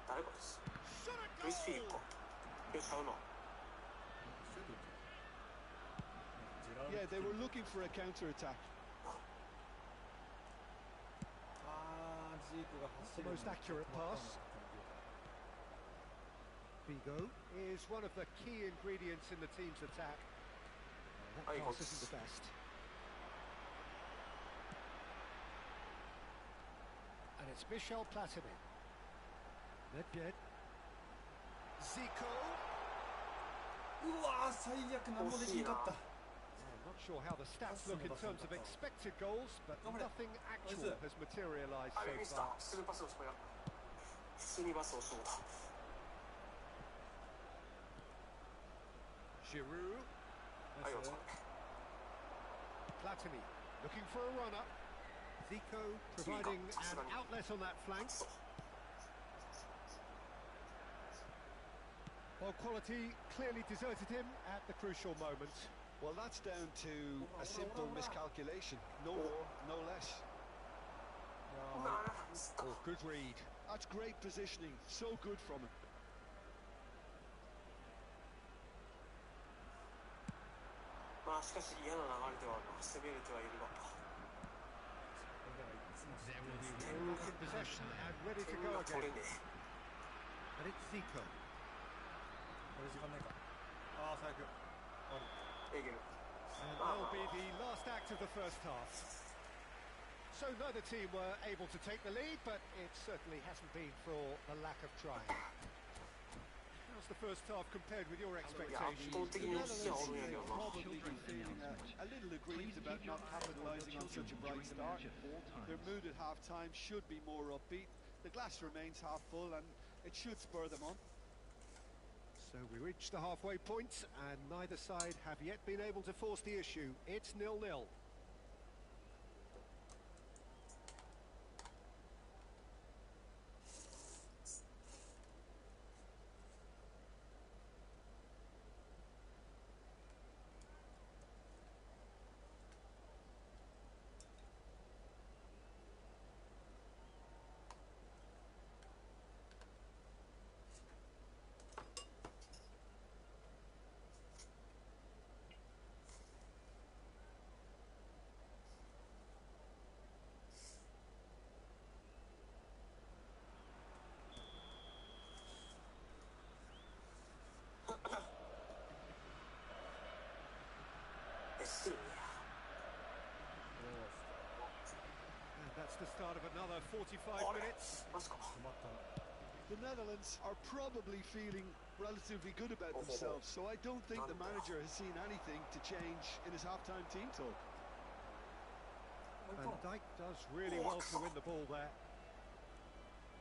誰こいつ。 Shot ルイス・フィー at ゴ goal! か。よし、ちゃうな。 Yeah, they were looking for a counter-attack. あージーコが走る The most accurate pass. Figo is one of the key ingredients in the team's attack. That Hey, pass what's- isn't the best. And it's Michel Platini. Nedved. Zico. うわー最悪何もできんかった I'm not sure how the stats look in terms of expected goals, but nothing actual has materialised あれ so ミスター far. スルーパスをしまや。普通にバスをしもうた。 Giroud. はい、お疲れ。 Platini looking for a runner. Zico providing an outlet on that flank. そう。 Well, quality clearly deserted him at the crucial moment. Well, that's down to a simple miscalculation. No more, no less. あーミスった。 Oh, good read. That's great positioning. So good from him. まあしかし嫌な流れではあるな。攻めれてはいるが。 There will be Still one in possession and ready to 点 go が取れ again. ねえ。 And it's Zico. これ時間ないかあー最悪終わりエーゲル。 And that'll be the last act of the first half. So neither team were able to take the lead, but it certainly hasn't been for the lack of trying. How's the first half compared with your いや圧 expectations? 倒的 The に落ちてはおるんやけど Netherlands な。 probably be feeling a little aggrieved about not capitalising on such a bright start. Their mood at half-time should be more upbeat. The glass remains half full and it should spur them on. So we reach the halfway point, and neither side have yet been able to force the issue. It's 0-0. And that's the start of another 45 minutes. マジか。 The Netherlands are probably feeling relatively good about themselves, so I don't think the manager has seen anything to change in his half-time team talk. Van Dijk does really well to win the ball there.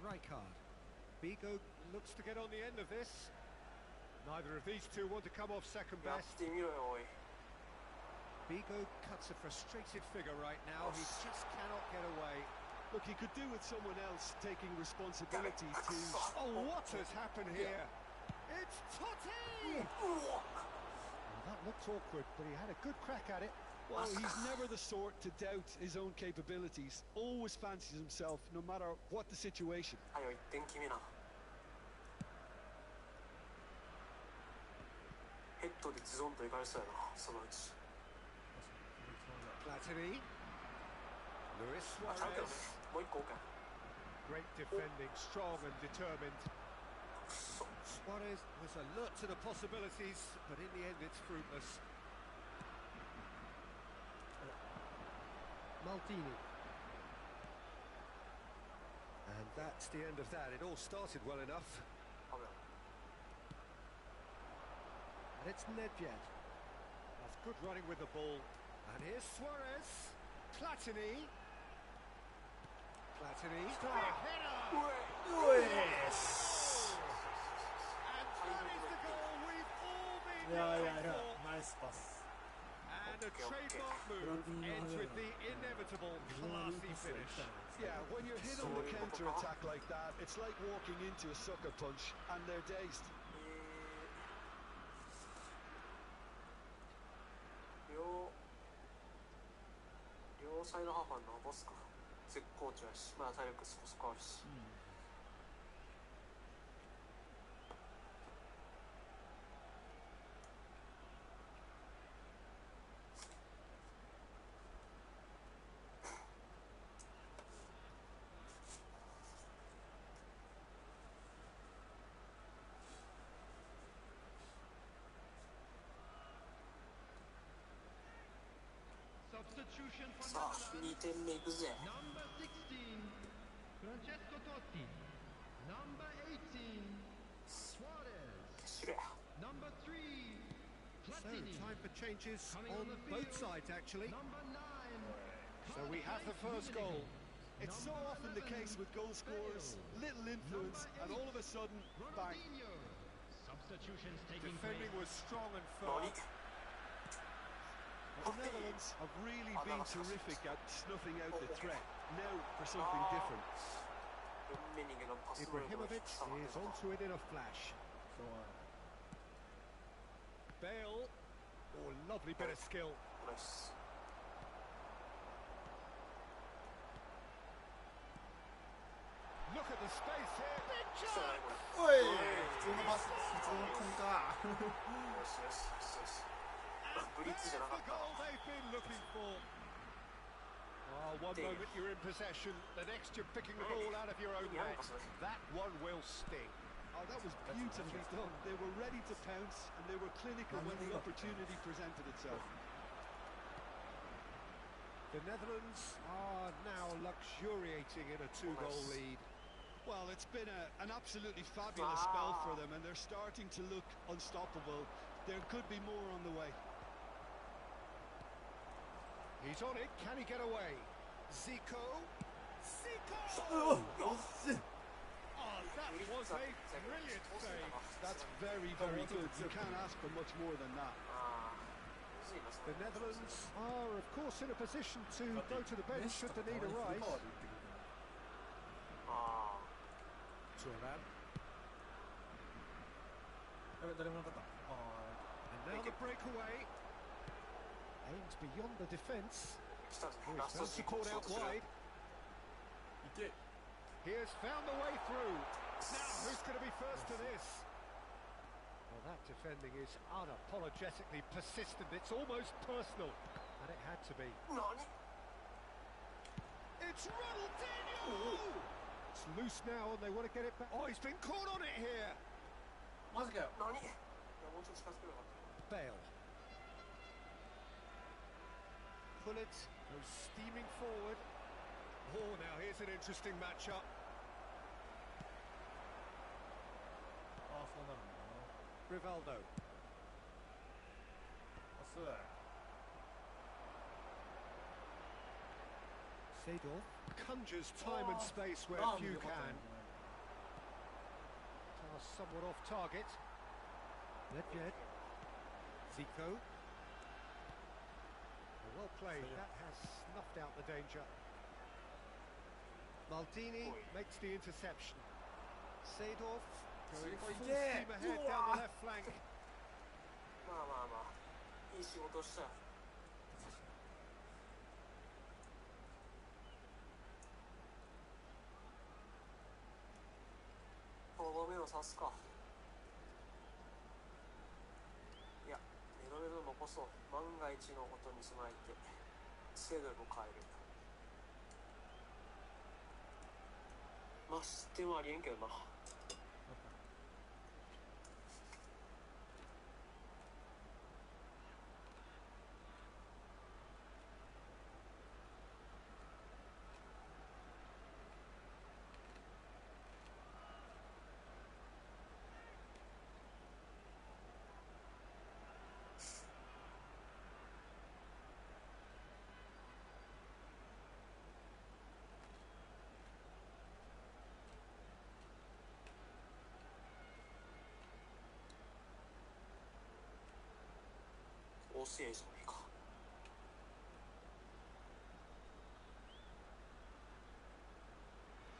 Rijkaard. Bigo looks to get on the end of this. Neither of these two want to come off second やっ best. てみろよおい。 Bigo cuts a frustrated figure right now. He just cannot get away. Look, he could do with someone else taking responsibility to... Oh, what has happened here? It's Totti! Well, that looked awkward, but he had a good crack at it. Well, he's never the sort to doubt his own capabilities. Always fancies himself, no matter what the situation. はよ、1点決めな。ヘッドでズドンといかれそうやな、そのうち。 Platini. Luis あ、ちゃうけどね。 Suarez. もう1個 OK。 Great defending, strong and determined. くそ。 Suarez was alert to the possibilities, but in the end it's fruitless. Maldini. And that's the end of that. It all started well enough. 危ない。 And it's Nedved. That's good running with the ball. And here's Suarez. Platini. Platini. Header! Yes! And that is the goal we've all been いやいやい waiting や for. ナイスパス。 And a trademark move ends with the inevitable classy finish. Yeah, when you're hit on the counter-attack like that, it's like walking into a sucker punch, and they're dazed. 両サイドハーファーのボスか。絶好調やし、まだ体力そこそこあるし。Substitution for さあ、2点目いくぜ。 number 16, Francesco Totti. Number 18, Suarez. しれや。 Number 3, So, Platini. time for changes Coming on on the both field. sides, actually. Number 9. So we have the first goal. It's so often the case with goal scorers, little influence, and all of a sudden, bang. Ronaldinho. Substitutions taking Defending place. was strong and 何 firm. The Netherlands have really been terrific at snuffing out the threat. Now for something different. 4目逃げのパス能力が Ibrahimovic 下が is onto it in a flash. Bale. Oh, lovely bit of skill. ナイス。 Look at the space here. Big そう shot! やねこれ。おい普通のパス、普通のコンか。よしよしよしよし。ブリッツ There's じゃなか the ったわ。 goal they've been looking for. Oh, one Damn. moment you're in possession, the next you're picking the ball out of your own net. That one will sting. Oh, that was beautifully done. They were ready to pounce, and they were clinical when the opportunity presented itself. The Netherlands are now luxuriating in a two-goal lead. Well, it's been an absolutely fabulous spell for them, and they're starting to look unstoppable. There could be more on the way. He's on it. Can he get away? Zico. Zico! よし。 Oh, that was a brilliant save. That's very, very good. You can't ask for much more than that. ああ、むずいなそ The れ。 Netherlands are, of course, in a position to go to the bench should the need arise. ああ、 Thuram. やべ、誰もなかった。あ And now the breakaway. Aims beyond the defence. 来たぜ。 Oh, ラ he's スト found 実行 support しよう out とする。 wide. いけ。 He has found a way through. Now, who's going to be first to this? Well, that defending is unapologetically persistent. It's almost personal. And it had to be. 何 It's Ronaldinho! It's loose now and they want to get it back. Oh, he's been caught on it here. マジかよ。何いや、もうちょっと近づけばよかった。 Bale. Pull it, goes steaming forward. Oh, now here's an interesting matchup. ああ、そうなるんだ Rivaldo. な。パス。 Seedorf conjures time and space where ああ、 few よかった can. ね somewhat off target. Nedved. Zico. Well played. That has snuffed out the danger. Maldini makes the interception. Seedorf going full steam ahead down the left flank. まあまあまあいい仕事したよ。とどめを刺すか。いやメロメロ残そう。万が一のことに備えて精度も変える。まあ失点はありえんけどな。オースエイじゃないか。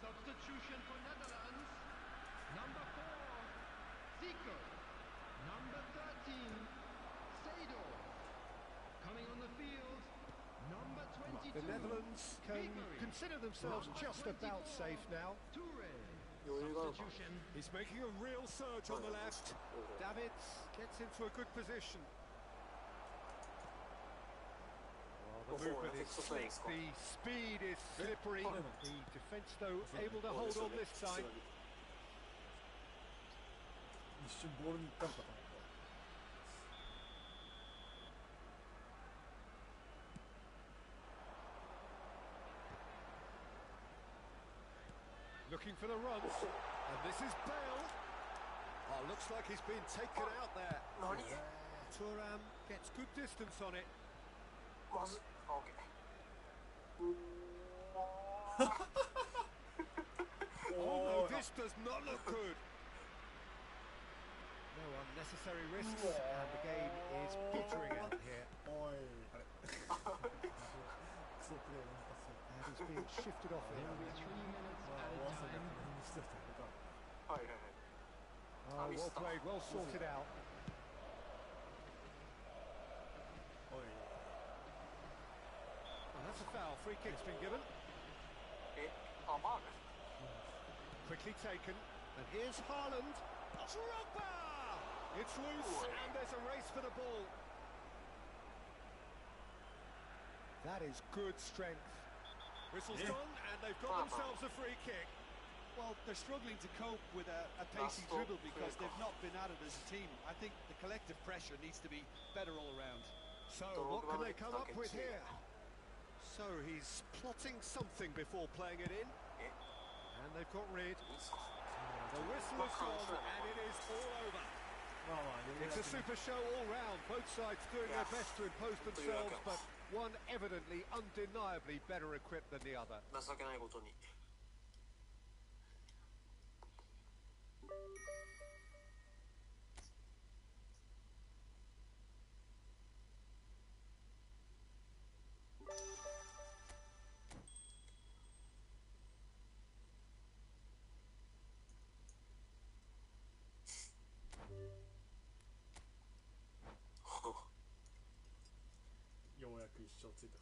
Substitution for Netherlands. Number 4, Zico. Number 13, Seedorf. Coming on the field, number 22. The Netherlands can consider themselves just about safe now. Toure. 余裕があるか。 Substitution. He's making a real surge on the left. Davids gets into a good position. Well, the movement is slick, the speed is slippery. The defence, though, able to hold on this time. 一瞬ボールに行ったのかと思った。 Looking for the run, and this is Bale. Oh, looks like he's been taken out there. 何 Thuram gets good distance on it. まずあ、オッケー。Oh no, this does not look good. No unnecessary risks, and the game is petering out here. おいあれクソプレー難しい。 And he's being shifted off here. ワーサーが確認してたのか。はいはいはい。 Oh, well played, well sorted out. おい And that's a foul. Free kick's been given. え、あ、マーク。 Quickly taken. And here's Haaland. Drogba! It's loose, and there's a race for the ball. That is good strength. Whistle's Yeah. gone, and they've got themselves a free kick. Well, they're struggling to cope with a pacey dribble because they've not been at it as a team. I think the collective pressure needs to be better all around. So, what can they come up with here? So, he's plotting something before playing it in. And they've got rid. The whistle has gone, and it is all over. まあまあ It's a super show all round. Both sides doing their best to impose themselves, but one evidently, undeniably better equipped than the other. 情けないことに。ようやく一生ついた。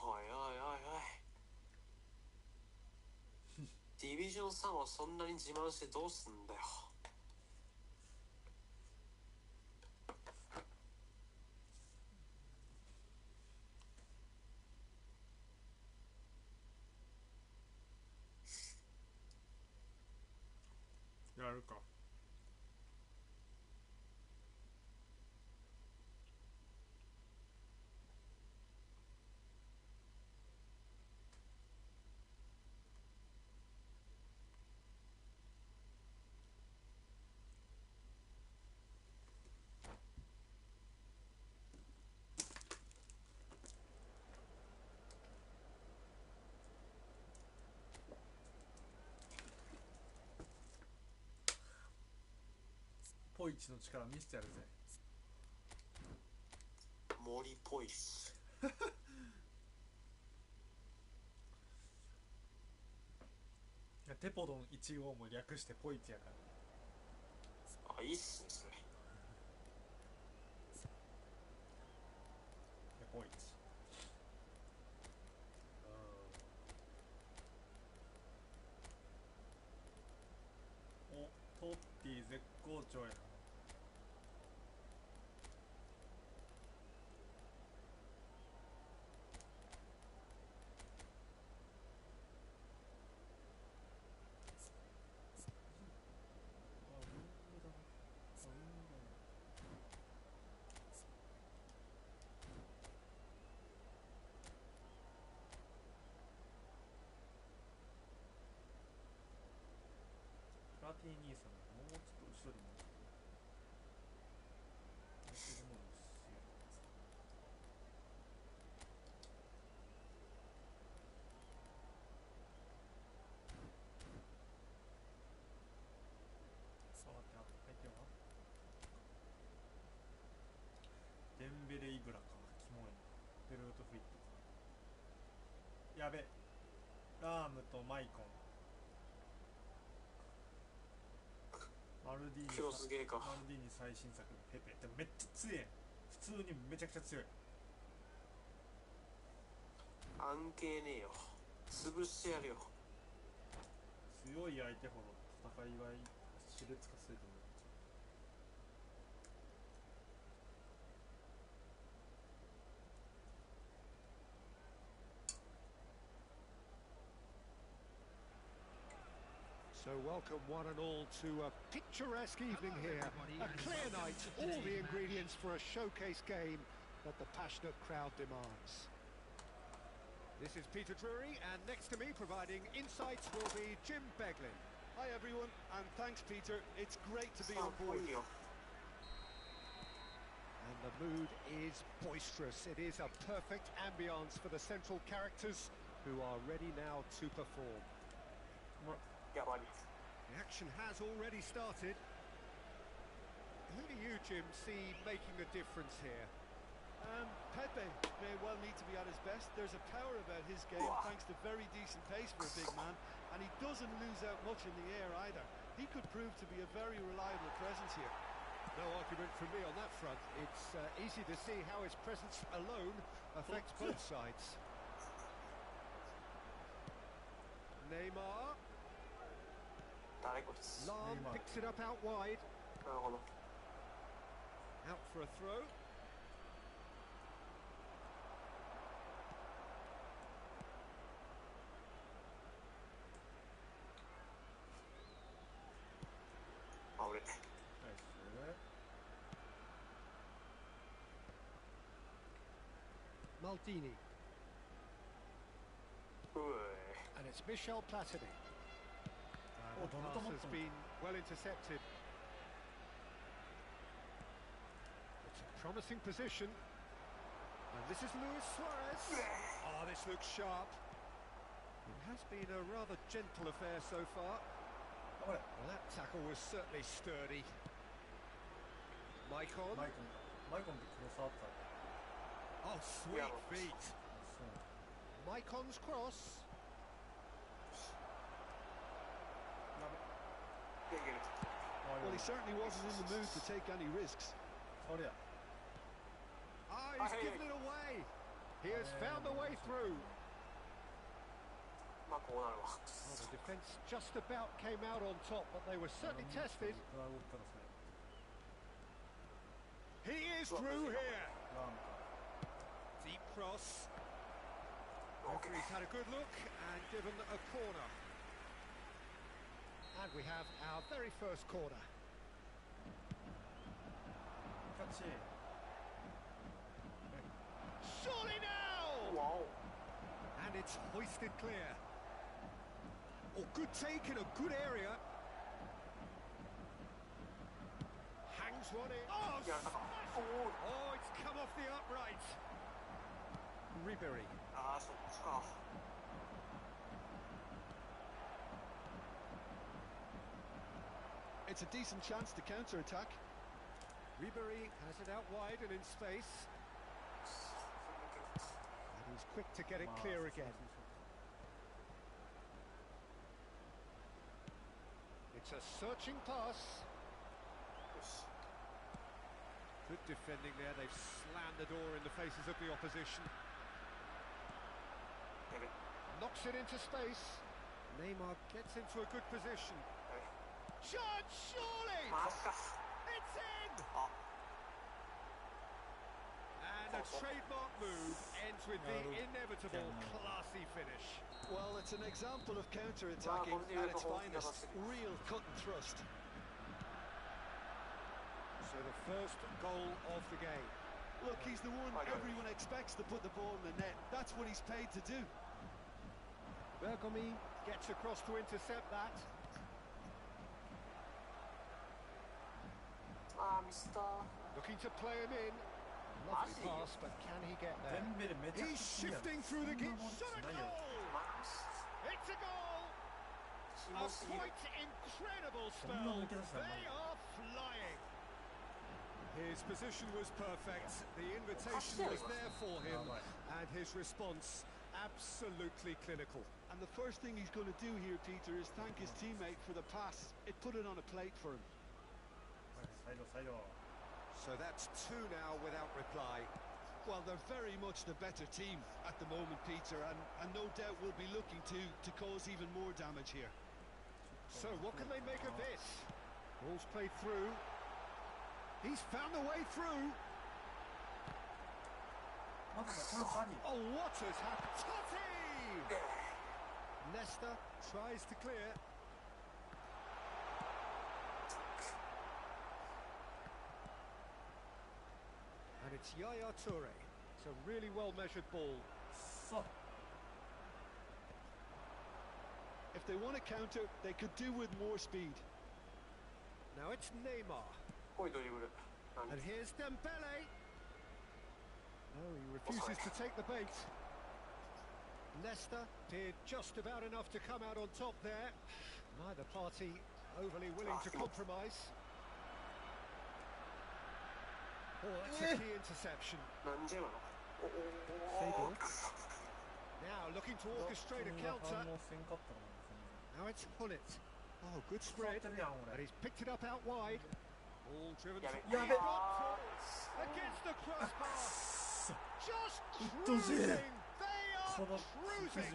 おいおいおいおい。ディビジョン3をそんなに自慢してどうすんだよ。るか。ポイチの力見せてやるぜ。森っぽいっす。テポドン1号も略してポイチやから。あ、いいっすねそれ。ポイチ。お、トッティ絶好調やな。ラティ兄さんもうちょっと後ろにもデンベレイブラか、キモいな。ベルートフィットか。やべ、ラームとマイコン。マルディーニ今日すげえか。マルディーニ最新作のペペ。でもめっちゃ強い。普通にめちゃくちゃ強い。関係ねえよ。潰してやるよ。強い相手ほど戦いは熾烈化すると思う。So welcome one and all to a picturesque evening here. A clear night, all the ingredients for a showcase game that the passionate crowd demands. This is Peter Drury, and next to me providing insights will be Jim Beglin. Hi everyone, and thanks Peter. It's great to be on ぽ board. いよ。 And the mood is boisterous. It is a perfect ambience for the central characters who are ready now to perform. やばい。 The action has already started. Who do you, Jim, see making the difference here? Pepe may well need to be at his best. There's a power about his game thanks to very decent pace for a big man, and he doesn't lose out much in the air either. He could prove to be a very reliable presence here. No argument from me on that front. It's easy to see how his presence alone affects both sides. Neymar. 誰こです。 Lam picks it up out wide. なるほど。 Out for a throw. あ、俺。ナイス。 Maldini. うえ。 And it's Michel Platini. Oh, The pass has been well intercepted. It's a promising position. And this is Luis Suarez. Oh, this looks sharp. It has been a rather gentle affair so far. Well, that tackle was certainly sturdy. Maicon. マイコンって黒触った。 Oh, sweet feet. Maicon's cross. いける。 Well, he certainly wasn't in the mood to take any risks. そりゃ。 Ah, he's given it away. He has found the way through. まあこうなるわ。 Well, the defence just about came out on top, but they were certainly tested. He is through here. ラームか。 Deep cross. Referee's had a good look and given a corner. And we have our very first corner. 같이. Surely now! 와우. And it's hoisted clear. Oh, good take in a good area. Hangs one in. Oh, 야, 오. oh, it's come off the upright. Ribery. 아, 속수가. It's a decent chance to counter-attack. Ribery has it out wide and in space. And he's quick to get it clear again. It's a searching pass. Good defending there. They've slammed the door in the faces of the opposition. Knocks it into space. Neymar gets into a good position. Shot, surely! It's in! And a trademark move ends with the inevitable classy finish. Well, it's an example of counter-attacking at its finest. Real cut and thrust. So the first goal of the game. Look, he's the one everyone expects to put the ball in the net. That's what he's paid to do. Bergomi gets across to intercept that. 미스터. Looking to play him in. Lovely pass, but can he get there? 덴벨이 매차 He's shifting through the gap. Shot a goal! It's a goal! A quite incredible spell. They are flying. His position was perfect. The invitation was there for him, and his response absolutely clinical. And the first thing he's going to do here, Peter, is thank his teammate for the pass. It put it on a plate for him. 사이드. So that's two now without reply. Well, they're very much the better team at the moment, Peter, and no doubt will be looking to cause even more damage here. So what can they make of this? Ball's played through. He's found a way through. Oh, what has happened? Totti! Leicester tries to clear. And it's Yaya Toure. It's a really well-measured ball. If they want to counter, they could do with more speed. Now it's Neymar. And here's Dembele. No, he refuses to take the bait. Leicester did just about enough to come out on top there. Neither party overly willing to compromise. Oh, that's a key interception. Now looking to orchestrate a counter. Now it's Hullet. Oh, good spread. And he's picked it up out wide. Ball driven against the crossbar. Just cruising. They are cruising.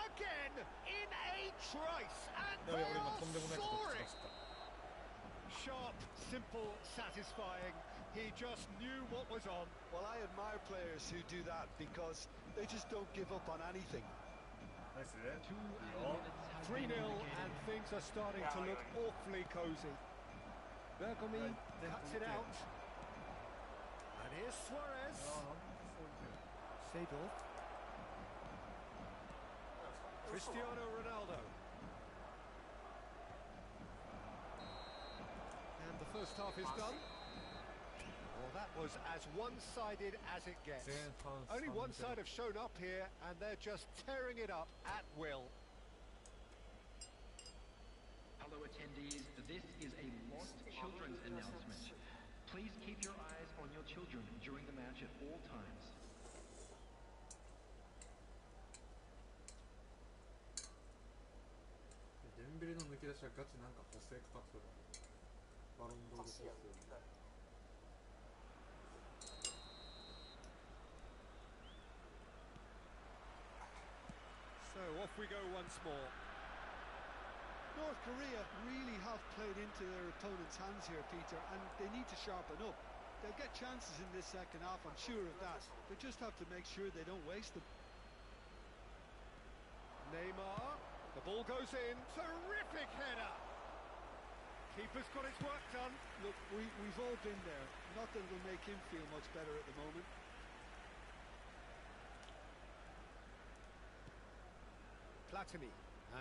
Again in a trice. And they are soaring. Sharp, simple, satisfying. He just knew what was on. Well, I admire players who do that because they just don't give up on anything. 3-0 and things are starting to look awfully cosy. Bergomi cuts it out. And here's Suarez. Seedorf. Cristiano Ronaldo. And the first half is done. Well, that was as one-sided as it gets. Only one side have shown up here, and they're just tearing it up at will. Hello attendees, this is a lost children's announcement. Please keep your eyes on your children during the match at all times. 덴벨의 抜け出しはガチなんか補正かかってるバロンドール補正 So off we go once more. North Korea really have played into their opponent's hands here, Peter, and they need to sharpen up. They'll get chances in this second half, I'm sure of that. They just have to make sure they don't waste them. Neymar, The ball goes in. Terrific header. Keeper's got his work done. Look, we've all been there. Not that it'll make him feel much better at the moment. Platini.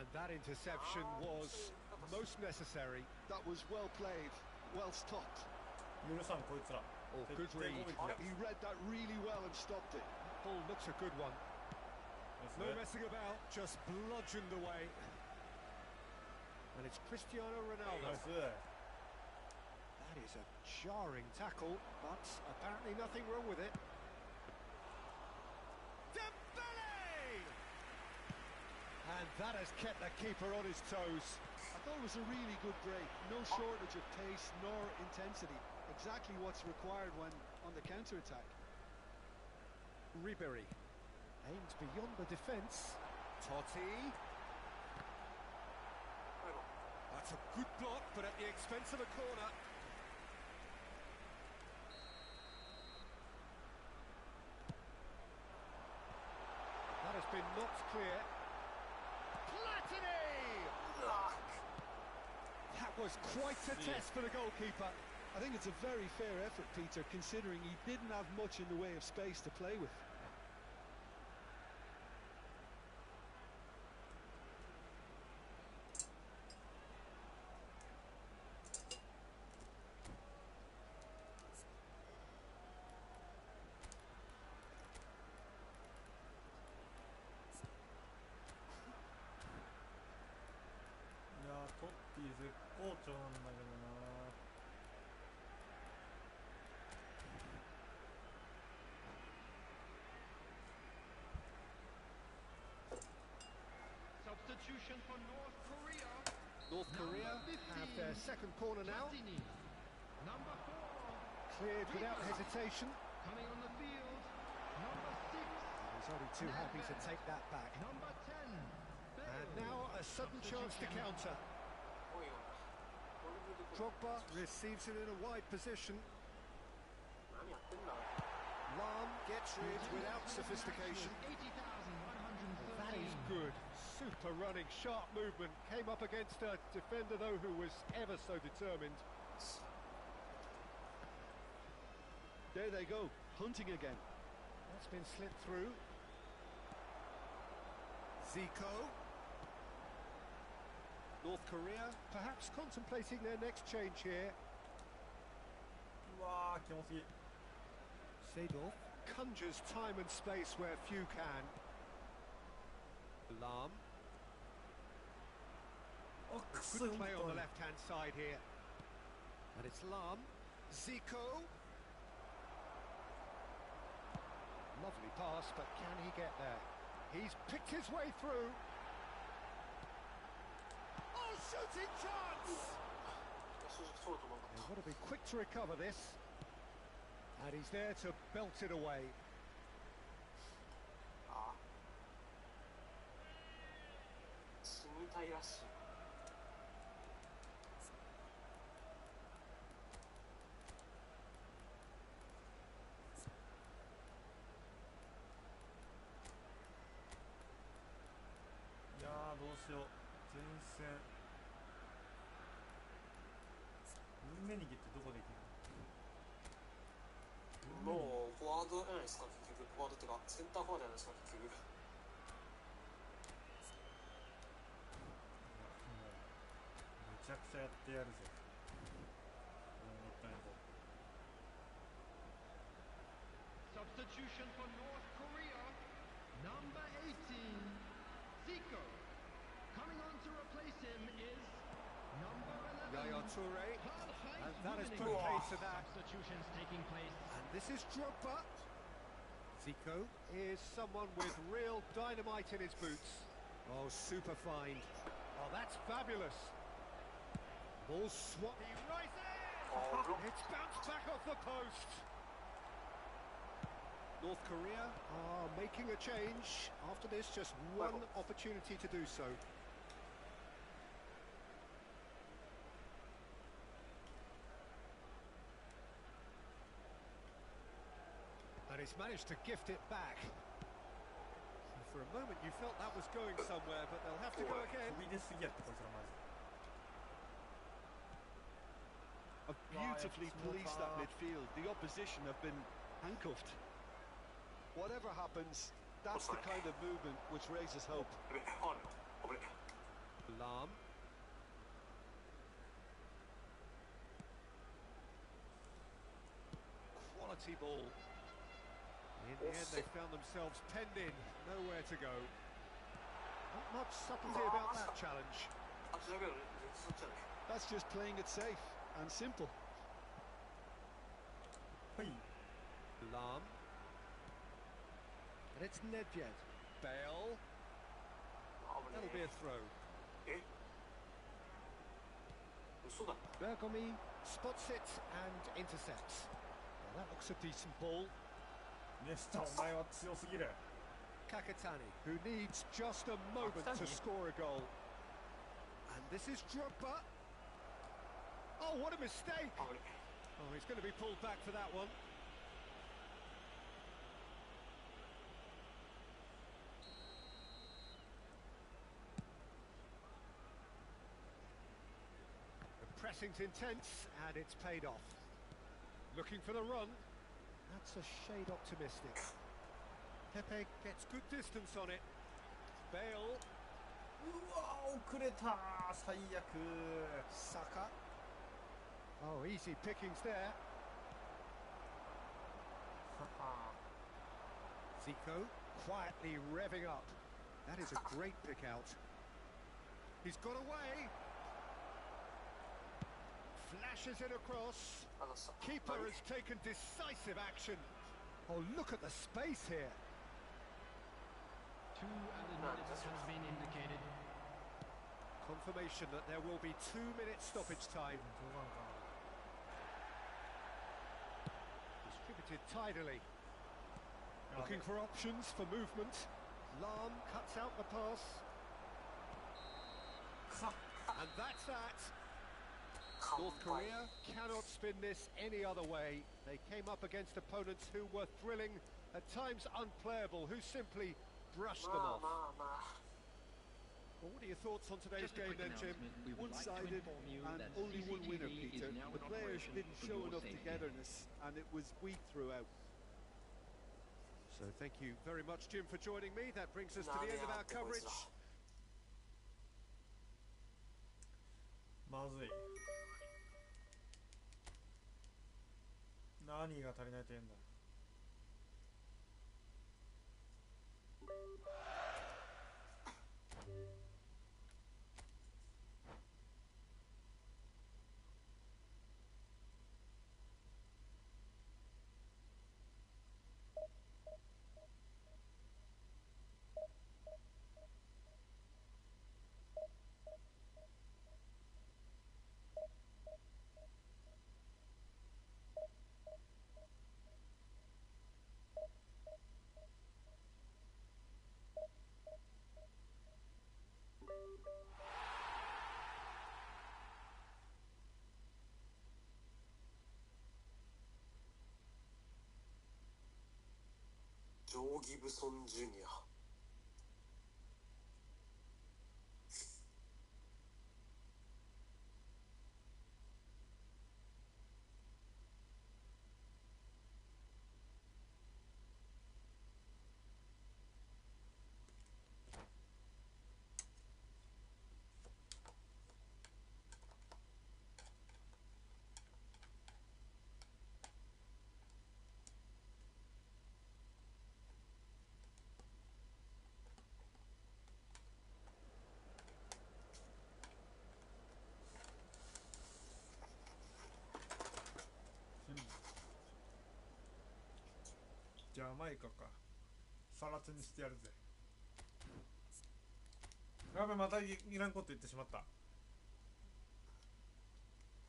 And that interception was most necessary. That was well played, well stopped. 許さんこいつら Oh, good 徹底 read. 攻撃だ He read that really well and stopped it. Ball looks a good one. です No ね messing about, just bludgeoned away. And it's Cristiano ナ Ronaldo. イス That is a jarring tackle, but apparently nothing wrong with it. Dembele! And that has kept the keeper on his toes. I thought it was a really good break. No shortage of pace nor intensity. Exactly what's required when on the counter-attack. Ribery aims beyond the defence. Totti. That's a good block, but at the expense of a corner. That has been knocked clear. Platini! That was quite a test for the goalkeeper. I think it's a very fair effort, Peter, considering he didn't have much in the way of space to play with. Substitution for North Korea. North Korea have their second corner now. Platini. Number 4. Cleared without hesitation. Coming on the field. Number 6. He's only too happy to take that back. Number 10. And now a sudden chance to counter. Drogba receives it in a wide position. Lam gets rid without sophistication. 80,130. That is good. Super running, sharp movement. Came up against a defender, though, who was ever so determined. There they go, hunting again. That's been slipped through. Zico. North Korea perhaps contemplating their next change here. うわー気持ちいい Seedorf conjures time and space where few can. Lam. あくそ Good 本 play 当 on に the left-hand side here. And it's Lam. Zico. Lovely pass, but can he get there? He's picked his way through. Oh, shooting chance! They've got to be quick to recover this. And he's there to belt it away. Yeah, どうしよう前線ルーメニゲってどこできるもうフォワードじゃないですか結局。フォワードっていうかセンターフォワードじゃないですか結局。めちゃくちゃやってやるぜもったいない Substitution for North Korea. Number 18. Zico. Coming on to replace him is number 11. Yaya Toure. And that has put Evening. pace to that. Substitutions taking place. And this is Drogba. Zico is someone with real dynamite in his boots. Oh, super find. Oh, that's fabulous. Ball swap. He rises! It's bounced back off the post. North Korea are making a change. After this, just one opportunity to do so. And he's managed to gift it back. For a moment you felt that was going somewhere, but they'll have to go again. 飛び出すぎやってこいつらマジで。 Have beautifully policed that midfield. The opposition have been handcuffed. Whatever happens, that's the kind of movement which raises hope. Alarm. Quality ball. In the end, they found themselves penned in, nowhere to go. Not much subtlety about that challenge. That's just playing it safe and simple. はい。 Alarm. And it's Nedved. Bale. That'll be a throw. Bergomi spots it and intercepts. Well, that looks a decent ball. ネスタ、お前は強すぎる。 Kakatani, who needs just a moment to score a goal. And this is Drogba. Oh, what a mistake! Oh, he's going to be pulled back for that one. The pressing's intense, and it's paid off. Looking for the run. That's a shade optimistic. Pepe gets good distance on it. Bale. うわ、遅れた。最悪。 Saka. Oh, easy pickings there. Zico quietly revving up. That is a great pick out. He's got away. Flashes it across. Keeper has taken decisive action. Oh, look at the space here. 2 added minutes has been indicated. Confirmation that there will be 2 minutes stoppage time. Distributed tidily. Looking for options for movement. Lahm cuts out the pass. And that's that. North Korea cannot spin this any other way. They came up against opponents who were thrilling, at times unplayable, who simply brushed them off. Well, what are your thoughts on today's Just a game quick then, Jim? announcement. We would like to One-sided inform you and that only one winner, CCTV Peter. is now The in players operation didn't for show your enough safety. togetherness, and it was weak throughout. So thank you very much, Jim, for joining me. That brings us to the end of our coverage. まずい。何が足りないと言うんだ。ジョー・ギブソン・ジュニア。ジャマイカか。さらつにしてやるぜ。やべ、またいらんこと言ってしまった。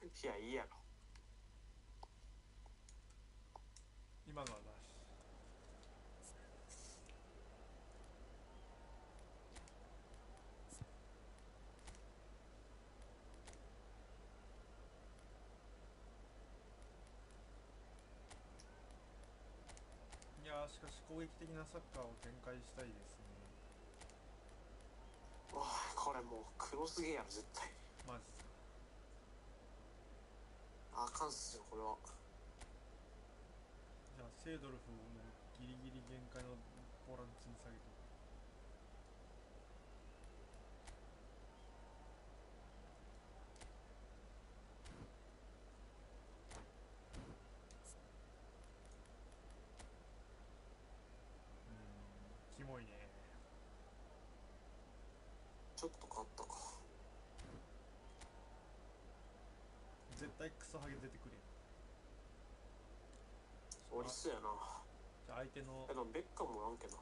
いや、いいやろ。今のはなし。いやー、しかし攻撃的なサッカーを展開したいですね。れもうクロスゲーやろ絶対。マジっすか。あかんっすよこれは。じゃあセードルフをもうギリギリ限界のボランチに下げてキモいね。ちょっと変わったか。絶対クソハゲ出てくれ。おりそうやな。じゃあ相手のでもベッカムおらんけど。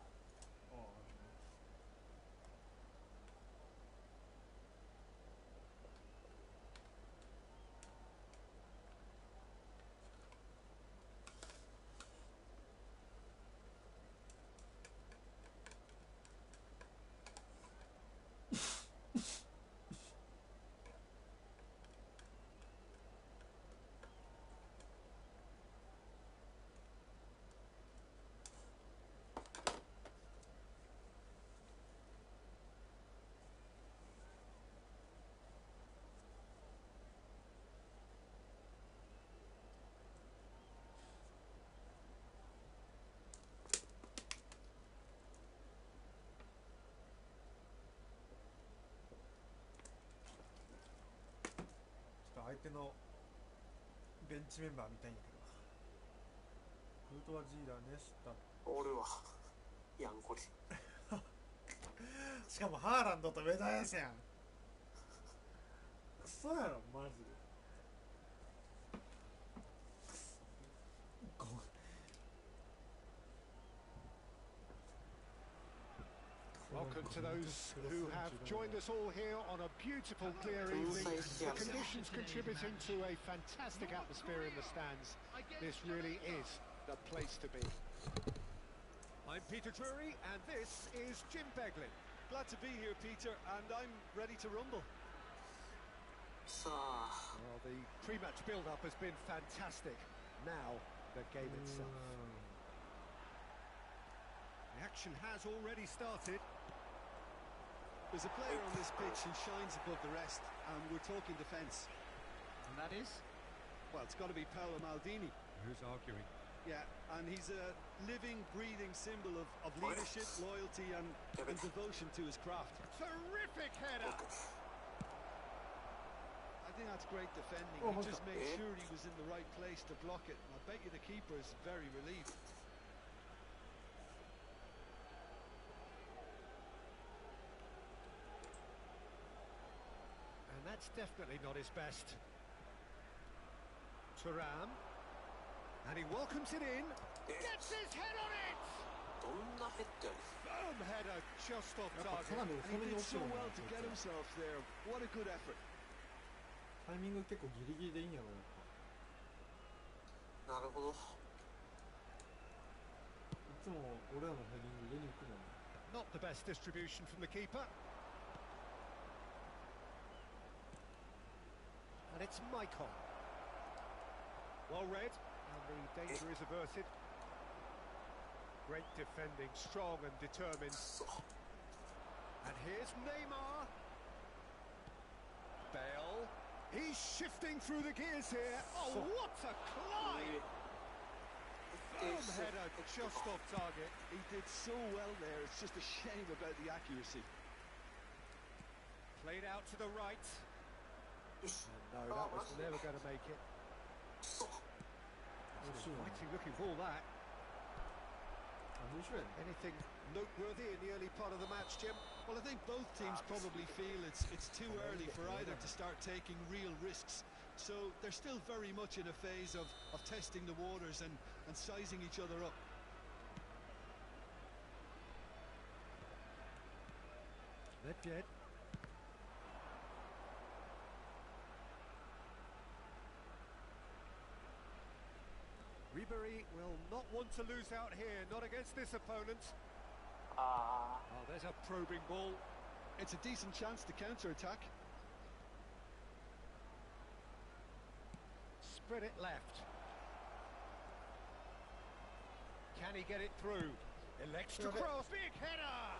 相手のベンチメンバーみたいんやけど、クルトワジーラ、ネスタ、おるわやんこれ。しかもハーランドと上田綺世やん。クソやろマジで。Welcome to those who have joined us all here on a beautiful, clear evening. The conditions contributing to a fantastic atmosphere in the stands. This really is the place to be. I'm Peter Drury, and this is Jim Beglin. Glad to be here, Peter, and I'm ready to rumble. さあ Well, the pre-match build-up has been fantastic. Now, the game itself. The action has already started. There's a player on this pitch who shines above the rest, and we're talking defence. And that is? Well, it's got to be Paolo Maldini. Who's arguing? Yeah, and he's a living, breathing symbol of leadership, loyalty, and devotion to his craft. Terrific header! I think that's great defending. He just made sure he was in the right place to block it. And I bet you the keeper is very relieved. And that's definitely not his best. Thuram. And he welcomes it in. Gets his head on it! どんなヘッドやねん。 Boom header just off やっぱか target. なり And 遅め he に did 落ち so るもん well な。 to get himself there. What a good effort. タイミング結構ギリギリでいいんやろ。なるほど。いつも俺らのヘディング上に行くもん。 Not the best distribution from the keeper. And it's Michael. Well read, and the danger is averted. Great defending, strong and determined. And here's Neymar. Bale. He's shifting through the gears here. Oh, what a climb! Boom header just off target. He did so well there. It's just a shame about the accuracy. Played out to the right. And no, that was never going to make it. That's a fighting looking ball, that. Anything noteworthy in the early part of the match, Jim? Well, I think both teams probably feel it's too early for either to start taking real risks. So they're still very much in a phase of testing the waters and sizing each other up. Nedved. Ribery will not want to lose out here, not against this opponent. Oh, there's a probing ball. It's a decent chance to counter-attack. Spread it left. Can he get it through? Elects to cross. Big header!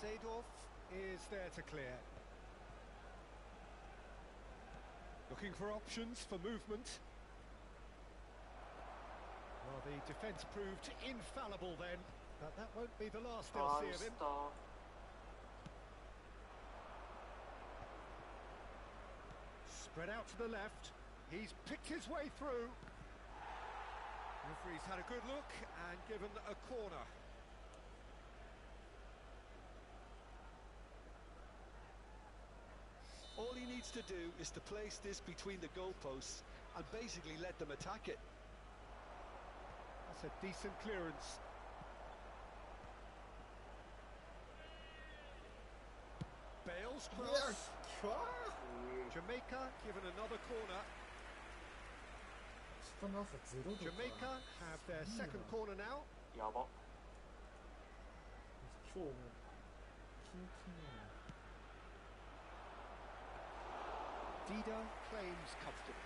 Seedorf is there to clear. Looking for options for movement. Well, the defence proved infallible then, but that won't be the last they'll see of him. Spread out to the left. He's picked his way through. Referee's had a good look and given a corner. All he needs to do is to place this between the goalposts and basically let them attack it. That's a decent clearance. Bale's cross. Jamaica given another corner. Jamaica have their second corner now. やば。今日もうキンキンやな。 Dida claims comfortable.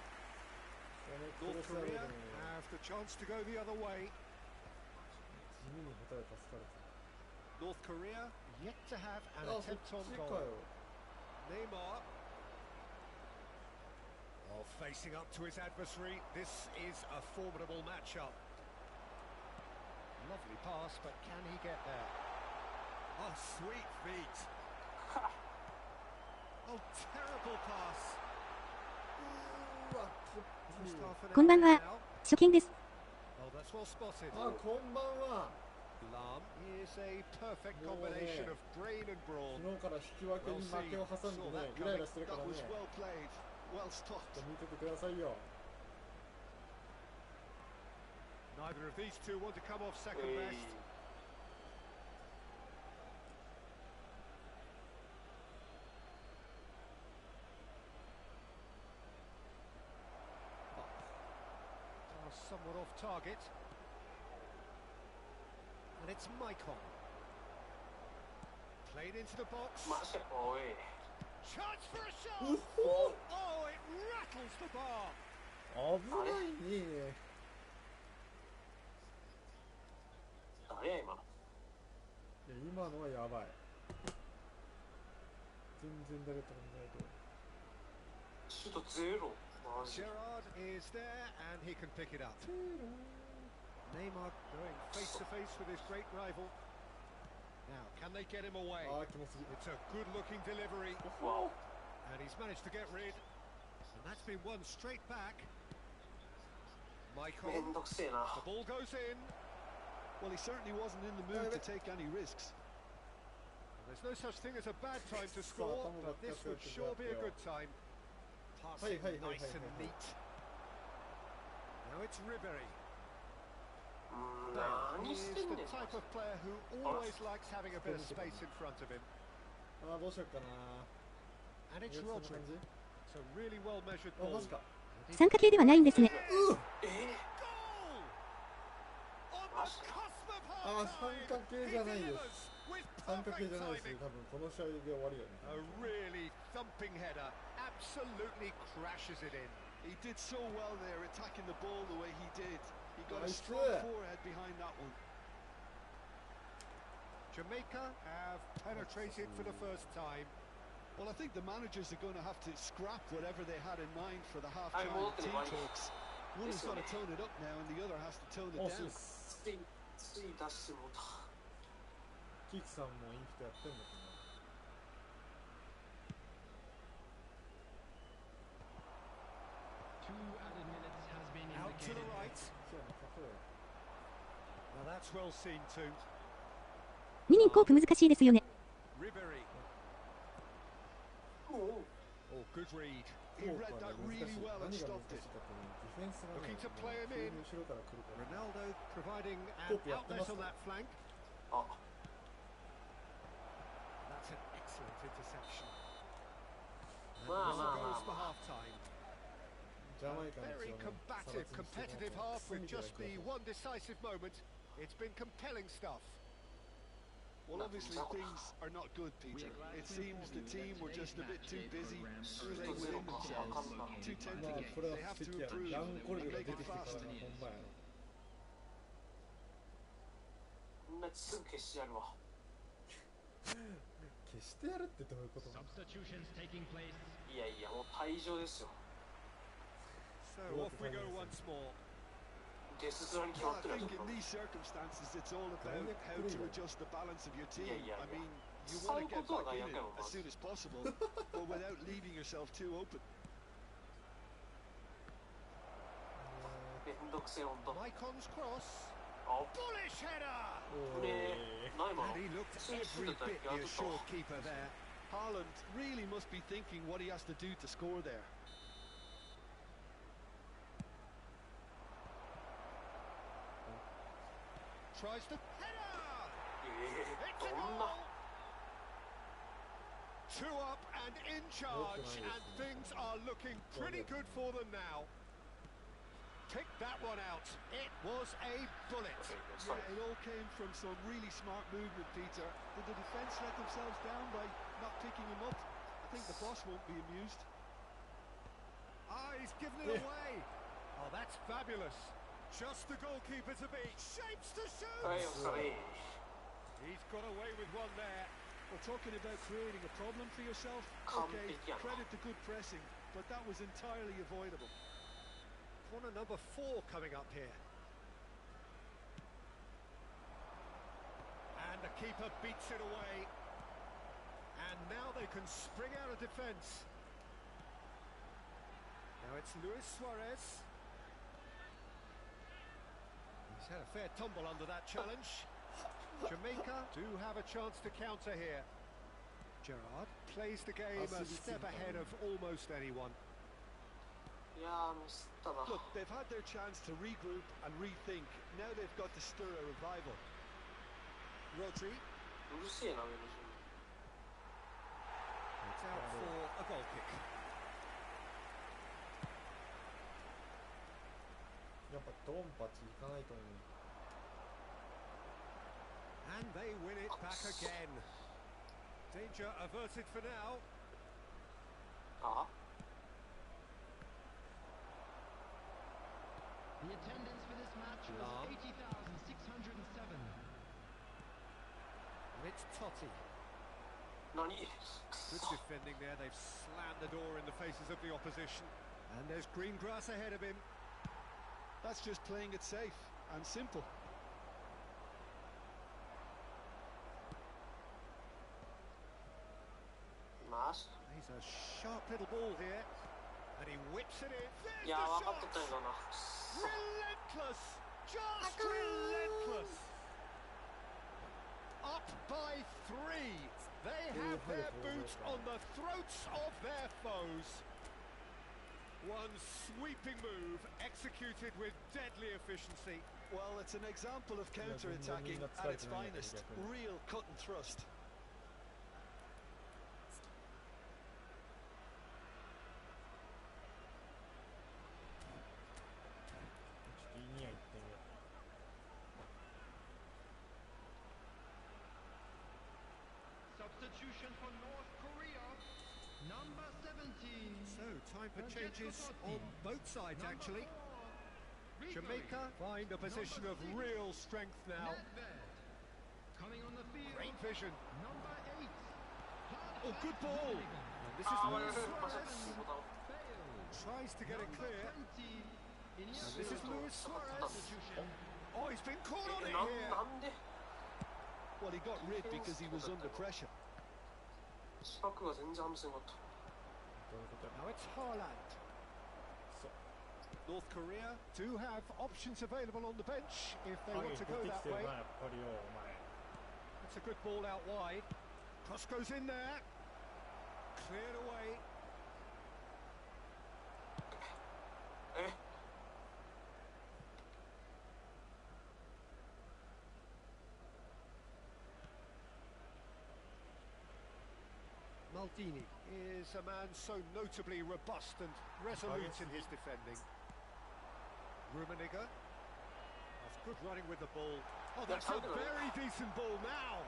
North Korea have the chance to go the other way. 地味に下手で助かる。 North Korea yet to have an あ、そっ attempt ち on か goal. よ。 Neymar. Oh, facing up to his adversary. This is a formidable matchup. Lovely pass, but can he get there? Oh, sweet feet. Oh, terrible pass. こんばんは。初見です。 Oh, that's well spotted. あ、こんばんは。 Lam is a perfect combination of brain and brawn. 昨日から引き分けに負けを挟んでね、イライラしてるから That ね。 was well played, well stopped. 見ててくださいよ。 Neither of these two want to come off second best. Somewhat off target. And it's Maicon. Played into the box. マジでおい。 Chance for a shot! Oh, it rattles the bar. 危ないね。誰や今の。いや、今のはやばい。全然誰ともいないと。シュートゼロ。マジ。 Gerrard is there and he can pick it up. Neymar going face to face with his great rival. Now, can they get him away? あー、気持ちいい。 It's a good-looking delivery. Wow. And he's managed to get rid. And that's been won straight back. め Michael. んどくせえな。 The ball goes in. Well, he certainly wasn't in the mood to take any risks. There's no such thing as a bad time to score, but this would sure be a good time. Passing nice and neat. Now it's Ribery. 何 He し is てん the ねん。 type of player who always likes having a bit of space in front of him. あー、どうしようかな。 And it's そんな Rodri. 感じ？ It's a really well measured あ、 ball. マジか。参加系ではないんですね。 Goal! On the マジか。 cusp of あー、 half-time. 参加系 He じゃないで delivers す。 with 参加系 perfect じゃないです。 timing. 多分この試合で終わりよ A ね。 really thumping header. Absolutely crashes it in. He did so well there, attacking the ball the way he did. He got a Nice strong play. forehead behind that one. Jamaica have penetrated for the first time. Well, I think the managers are going to have to scrap whatever they had in mind for the half-time well, team right. talks. One has got to tone it up now, and the other has to tone it 惜しい down. っす。つい出してもうた。キーキさんもインフトやってんのかな。 2 added minutes has been Out to the indicated. right. そうやな、例え Now that's well seen too. 2人コープ難しいですよね。 Ribery. おお。 Oh, good read. He read that really well and 何が難しい stopped か it. ってね、ディフェンスがね、 Looking to play him in. 後ろから来るから。 Ronaldo providing an Coop, yeah, outlet come on on. that flank. あ、 That's an excellent interception. And まあ whistle まあまあ goes for まあ。 half-time. ジャマイカの Very 血をね、 combative, competitive half with just the one decisive moment. It's been compelling stuff. Well, obviously things are not good, Peter. It seems the team were just a bit too busy playing within themselves, too まあ tentative. これは They have 敵 to やな。 improve ランコレ and ルが make 出 it てきてから fast. な、ほんまやな。こんなすぐ消してやるわ。消してやるってどういうことなの？ Substitutions taking place. いやいや、もう退場ですよ。 So off we go once more. デススラに決ま Well, ってる I や think つ in these circumstances, it's all about how to adjust the balance of your team. Yeah, yeah, I mean, you yeah. want to get back in it Sao as soon as possible, but without leaving yourself too open. めんどくせえ、ほんと。 Maicon's cross. あ、 Bullish header! ないま And he looked every bit the assured keeper there. Haaland really must be thinking what he has to do to score there. Tries to header! どんな。 Two up and in charge, and things are looking pretty good for them now. Pick that one out. It was a bullet. Yeah, it all came from some really smart movement, Peter. Did the defence let themselves down by not picking him up? I think the boss won't be amused. Ah, he's given it away. Oh, that's fabulous. Just the goalkeeper to beat. Shapes to shoot. はい、お疲れ。 He's got away with one there. We're talking about creating a problem for yourself. Okay, credit to good pressing, but that was entirely avoidable. Corner number 4 coming up here. And the keeper beats it away. And now they can spring out of defence. Now it's Luis Suarez. He's had a fair tumble under that challenge. Jamaica do have a chance to counter here. Gerrard plays the game a step ahead of almost anyone. いやー、ミスったな。 Look, they've had their chance to regroup and rethink. Now they've got to stir a revival. Rodri. うるせえな、上の人。 It's out for a goal kick. やっぱドンパチいかないと思う。 And they win it back again. Danger averted for now. あ The attendance for this match was 80,607. And it's Totti. 何 Good defending there. They've slammed the door in the faces of the opposition. And there's green grass ahead of him. That's just playing it safe and simple. Mas? He's a sharp little ball here. And he whips it in. There's いやー、the 分かっとったん shot! やな。 Relentless! Just relentless! Up by 3. They have their boots on the throats of their foes. One sweeping move executed with deadly efficiency. Well, it's an example of counter-attacking at its finest. Real cut and thrust. ちょっといいには言ってみよう。 Substitution for North Korea. Number 17. So, time for changes on both sides, actually. Jamaica find a position of real strength now. Coming on the field. Great vision. Number 8. Oh, good ball. And this is あー、我 Luis 々間違って Suarez. ボタン。 Tries to get it clear. And this is Luis Suarez. Oh, he's been caught on it な here. なんで Well, he got rid because he was under pressure. 近くが全然反応せんかった。どういうことや。 Now it's Haaland. North Korea do have options available on the bench if they 影 want 出 to て go き that てる way. な、やっぱりよ、お前。 It's a good ball out wide. Cross goes in there. Cleared away. え Maldini is a man so notably robust and resolute in his defending. Rummenigge has good running with the ball. Oh, that's a very decent ball now.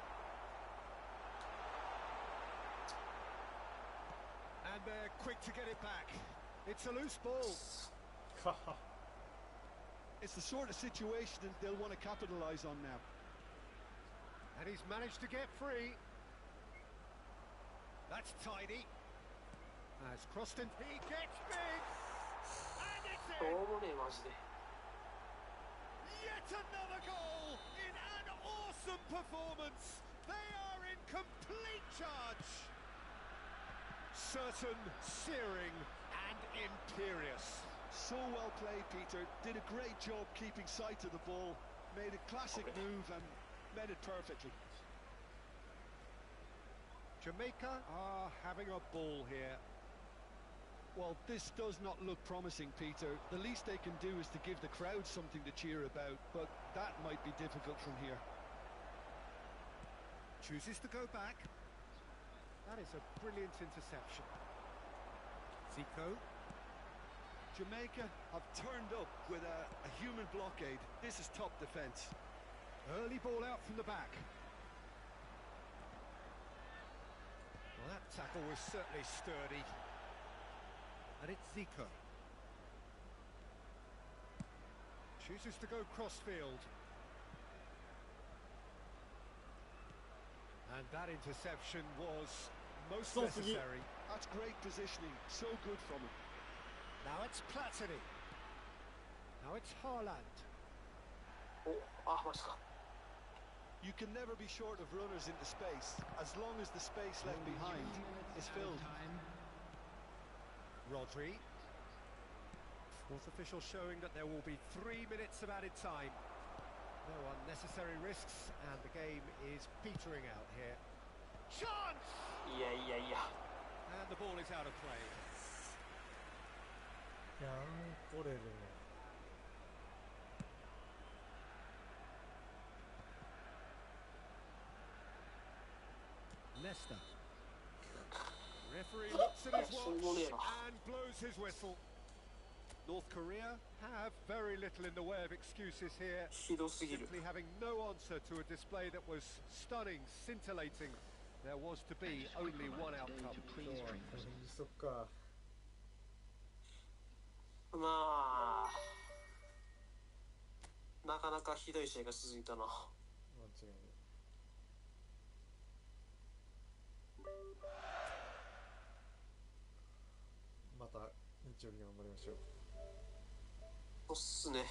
And they're quick to get it back. It's a loose ball. It's the sort of situation that they'll want to capitalise on now. And he's managed to get free. That's tidy. Has crossed in. He gets big. And it's しょ in. うもねえマジで。 Yet another goal in an awesome performance. They are in complete charge. Certain, searing, and imperious. So well played, Peter. Did a great job keeping sight of the ball. Made a classic move and met it perfectly. Jamaica are having a ball here. Well, this does not look promising, Peter. The least they can do is to give the crowd something to cheer about, but that might be difficult from here. Chooses to go back. That is a brilliant interception. Zico. Jamaica have turned up with a human blockade. This is top defence. Early ball out from the back. Well, that tackle was certainly sturdy. And it's Zico. Chooses to go crossfield. And that interception was most necessary. That's great positioning. So good from him. Now it's Platini. Now it's Haaland. お、あ、マジか。 You can never be short of runners into space, as long as the space left behind is filled. Rodri. Fourth official showing that there will be 3 minutes of added time. No unnecessary risks, and the game is petering out here. Chance! いやいやいや。 And the ball is out of play. ヤンコレル。Leicester. Referee looks at his watch and blows his whistle. North Korea have very little in the way of excuses here. ひどすぎる。 Simply having no answer to a display that was stunning, scintillating. There was to be only one outcome. そっか。まあ、なかなかひどい試合が続いたな。間違いない。また日曜日頑張りましょう。そうっすね。